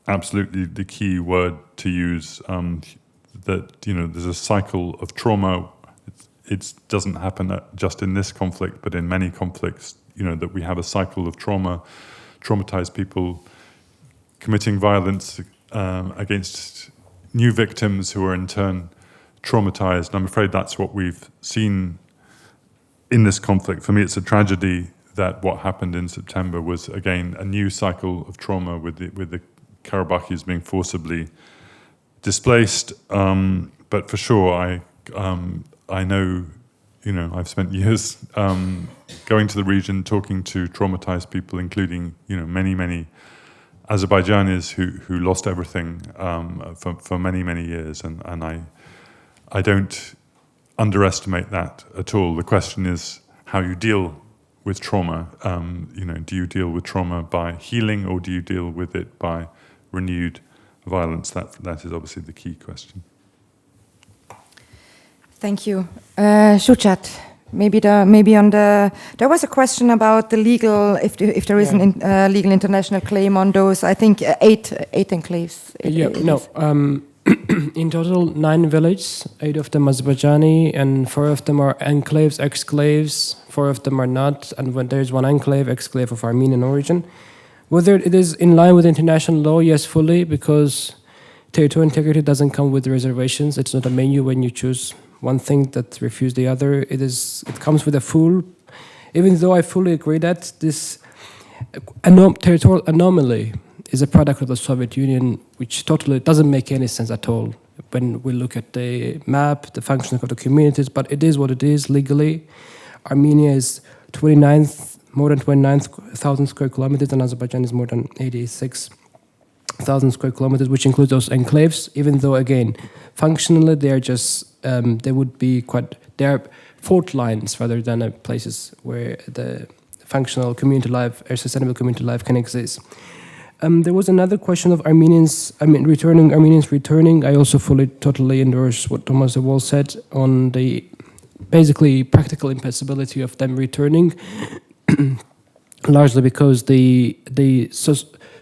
absolutely the key word to use. That, you know, there's a cycle of trauma. It doesn't happen just in this conflict, but in many conflicts. You know, that we have a cycle of traumatized people committing violence against new victims who are in turn traumatized. And I'm afraid that's what we've seen in this conflict. For me, it's a tragedy that what happened in September was, again, a new cycle of trauma with the Karabakhis being forcibly displaced. But for sure, I know, you know, I've spent years going to the region, talking to traumatized people, including, you know, many Azerbaijanis who lost everything for many years, and I don't underestimate that at all. The question is how you deal with trauma. You know, do you deal with trauma by healing, or do you deal with it by renewed violence? That is obviously the key question. Thank you. SHUJAAT, there was a question about the legal, if there is a legal international claim on those, I think, eight enclaves. In total, 9 villages, 8 of them Azerbaijani, and 4 of them are enclaves, exclaves, 4 of them are not, and when there's one enclave, exclave of Armenian origin. Whether it is in line with international law, yes, fully, because territorial integrity doesn't come with reservations. It's not a menu when you choose one thing that refuse the other. It comes with a full, even though I fully agree that this territorial anomaly is a product of the Soviet Union, which totally doesn't make any sense at all when we look at the map, the functioning of the communities, but it is what it is legally. Armenia is more than 29,000 square kilometers, and Azerbaijan is more than 86,000 square kilometers, which includes those enclaves, even though, again, functionally, they are just, they are fault lines rather than places where the functional community life or sustainable community life can exist. There was another question of Armenians returning. I also totally endorse what Thomas de Waal said on the basically practical impossibility of them returning, largely because the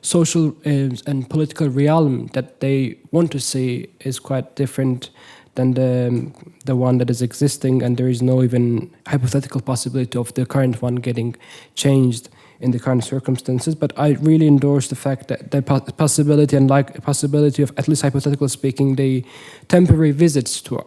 social and political realm that they want to see is quite different than the one that is existing, and there is no even hypothetical possibility of the current one getting changed in the current circumstances. But I really endorse the fact that the possibility of, at least hypothetically speaking, the temporary visits to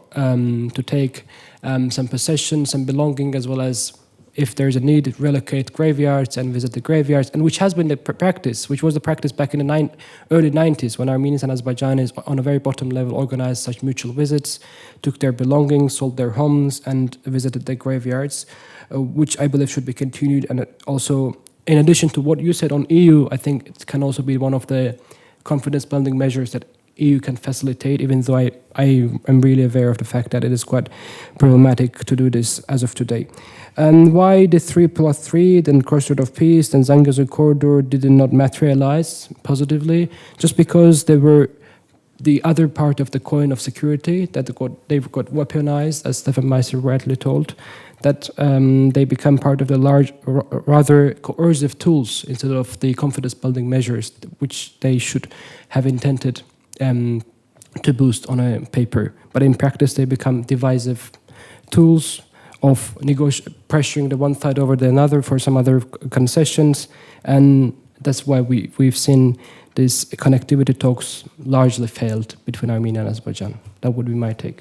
take some possession, some belonging, as well as, if there's a need, relocate graveyards and visit the graveyards, and which has been the practice, which was the practice back in the early 90s when Armenians and Azerbaijanis on a very bottom level organized such mutual visits, took their belongings, sold their homes, and visited the graveyards, which I believe should be continued. And also, in addition to what you said on EU, I think it can also be one of the confidence building measures that EU can facilitate, even though I am really aware of the fact that it is quite problematic to do this as of today. And why the 3+3, then Crossroad of Peace, then Zangezur Corridor did not materialize positively? Just because they were the other part of the coin of security, that they've got weaponized, as Stefan Meister rightly told, that they become part of the large, rather coercive tools instead of the confidence-building measures which they should have intended to boost on a paper. But in practice, they become divisive tools of pressuring the one side over the other for some other concessions, and that's why we've seen these connectivity talks largely failed between Armenia and Azerbaijan. That would be my take.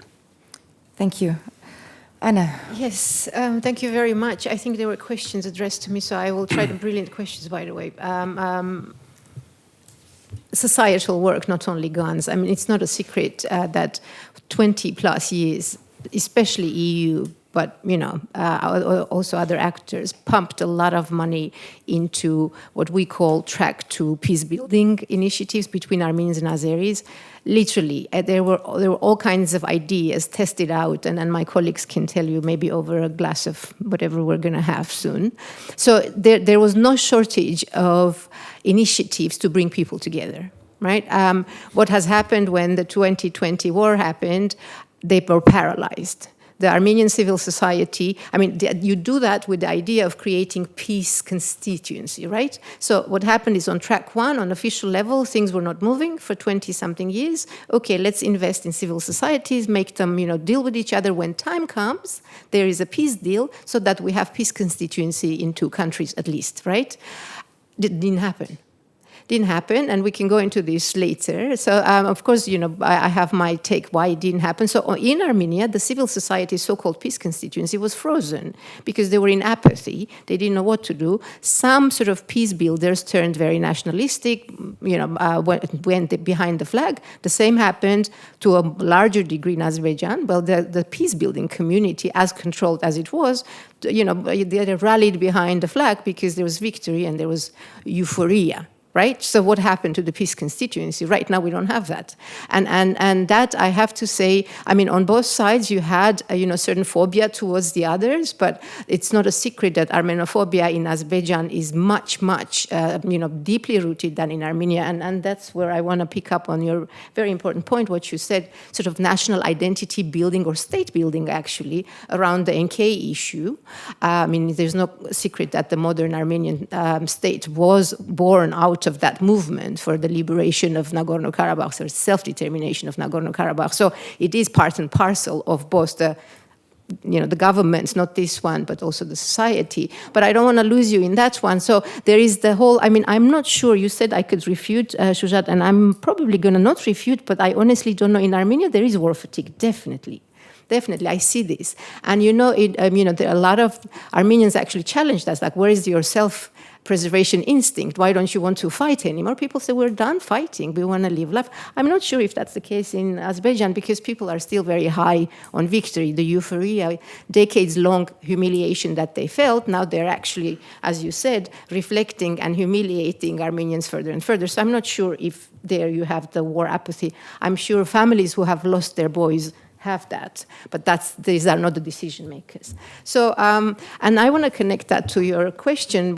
Thank you. Anna. Yes, thank you very much. I think there were questions addressed to me, so I will try the brilliant questions, by the way. Societal work, not only guns. I mean, it's not a secret that 20 plus years, especially EU, but also other actors, pumped a lot of money into what we call track to peace building initiatives between Armenians and Azeris. Literally, there were all kinds of ideas tested out, and my colleagues can tell you maybe over a glass of whatever we're going to have soon. So there was no shortage of initiatives to bring people together, right? What has happened when the 2020 war happened, they were paralyzed. The Armenian civil society, I mean, you do that with the idea of creating peace constituency, right? So what happened is on track one, on official level, things were not moving for 20-something years. Okay, let's invest in civil societies, make them, deal with each other. When time comes, there is a peace deal so that we have peace constituency in two countries at least, right? It didn't happen. Didn't happen, and we can go into this later. So, of course, I have my take why it didn't happen. So, in Armenia, the civil society's so-called peace constituency was frozen because they were in apathy. They didn't know what to do. Some sort of peace builders turned very nationalistic, went behind the flag. The same happened to a larger degree in Azerbaijan. Well, the peace-building community, as controlled as it was, they rallied behind the flag because there was victory and there was euphoria. Right? So what happened to the peace constituency? Right now we don't have that. And that I have to say, I mean, on both sides you had, certain phobia towards the others, but it's not a secret that Armenophobia in Azerbaijan is much, deeply rooted than in Armenia. And that's where I want to pick up on your very important point, what you said, sort of national identity building or state building, actually, around the NK issue. I mean, there's no secret that the modern Armenian state was born out of that movement for the liberation of Nagorno-Karabakh, or self-determination of Nagorno-Karabakh. So it is part and parcel of both the governments, not this one, but also the society. But I don't want to lose you in that one. So there is the whole, I mean, I'm not sure, you said I could refute, SHUJAAT, and I'm probably going to not refute, but I honestly don't know. In Armenia, there is war fatigue, definitely. Definitely, I see this. And there are a lot of Armenians actually challenge that, like, where is your self-preservation instinct? Why don't you want to fight anymore? People say, we're done fighting, we want to live life. I'm not sure if that's the case in Azerbaijan, because people are still very high on victory, the euphoria, decades-long humiliation that they felt. Now they're actually, as you said, reflecting and humiliating Armenians further and further. So I'm not sure if there you have the war apathy. I'm sure families who have lost their boys have that, but these are not the decision makers. So, and I want to connect that to your question,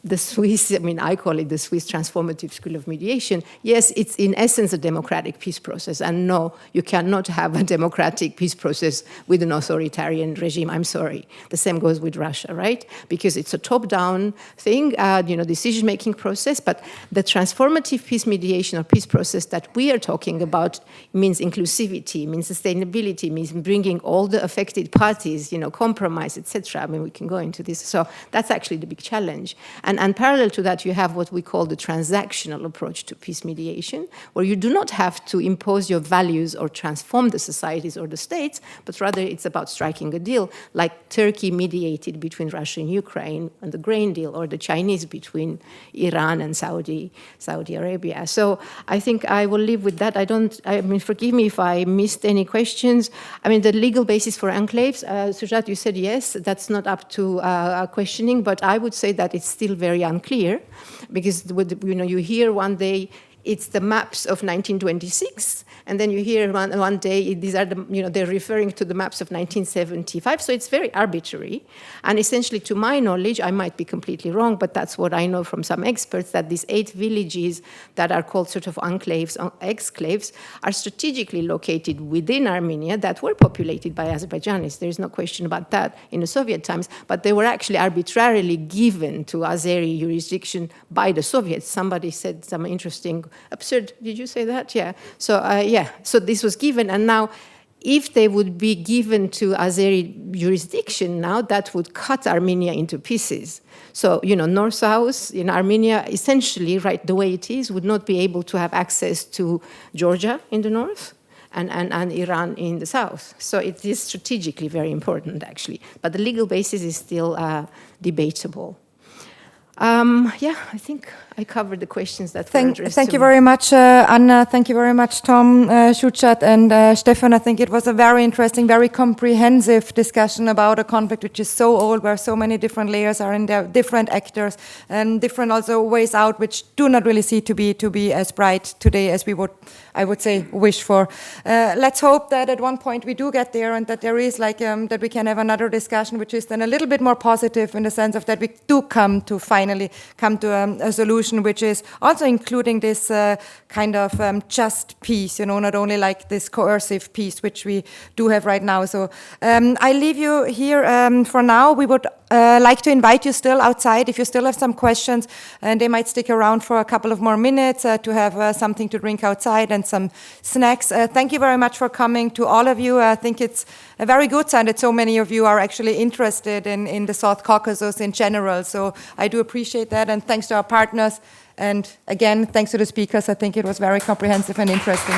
the Swiss, I call it the Swiss Transformative School of Mediation. Yes, it's in essence a democratic peace process. And no, you cannot have a democratic peace process with an authoritarian regime. I'm sorry. The same goes with Russia, right? Because it's a top-down thing, decision-making process. But the transformative peace mediation or peace process that we are talking about means inclusivity, means sustainability, means bringing all the affected parties, compromise, etc. I mean, we can go into this. So that's actually the big challenge. And parallel to that, you have what we call the transactional approach to peace mediation, where you do not have to impose your values or transform the societies or the states, but rather it's about striking a deal, like Turkey mediated between Russia and Ukraine on the grain deal, or the Chinese between Iran and Saudi Arabia. So I think I will leave with that. Forgive me if I missed any questions. I mean, the legal basis for enclaves, SHUJAAT, you said yes, that's not up to questioning, but I would say that it's still very unclear, because you hear one day it's the maps of 1926, and then you hear one day these are they're referring to the maps of 1975. So it's very arbitrary, and essentially, to my knowledge, I might be completely wrong, but that's what I know from some experts, that these 8 villages that are called sort of enclaves, exclaves, are strategically located within Armenia that were populated by Azerbaijanis. There's no question about that in the Soviet times, but they were actually arbitrarily given to Azeri jurisdiction by the Soviets. Somebody said some interesting, absurd, did you say that? Yeah. So, so this was given, and now if they would be given to Azeri jurisdiction now, that would cut Armenia into pieces. So, North-South in Armenia, essentially, right, the way it is, would not be able to have access to Georgia in the north and Iran in the south. So it is strategically very important, actually. But the legal basis is still debatable. I think I covered the questions that were addressed. Thank you very much, Anna. Thank you very much, Tom, SHUJAAT, and Stefan. I think it was a very interesting, very comprehensive discussion about a conflict which is so old, where so many different layers are in there, different actors, and different also ways out, which do not really seem to be as bright today as we would, I would say, wish for. Let's hope that at one point we do get there, and that there is that we can have another discussion, which is then a little bit more positive in the sense of that we do finally come to a solution which is also including this kind of just peace, not only like this coercive peace which we do have right now. So I leave you here for now. We would like to invite you still outside if you still have some questions, and they might stick around for a couple of more minutes to have something to drink outside and some snacks. Thank you very much for coming, to all of you. I think it's a very good sign that so many of you are actually interested in the South Caucasus in general. So I do appreciate that, and thanks to our partners. And again, thanks to the speakers. I think it was very comprehensive and interesting.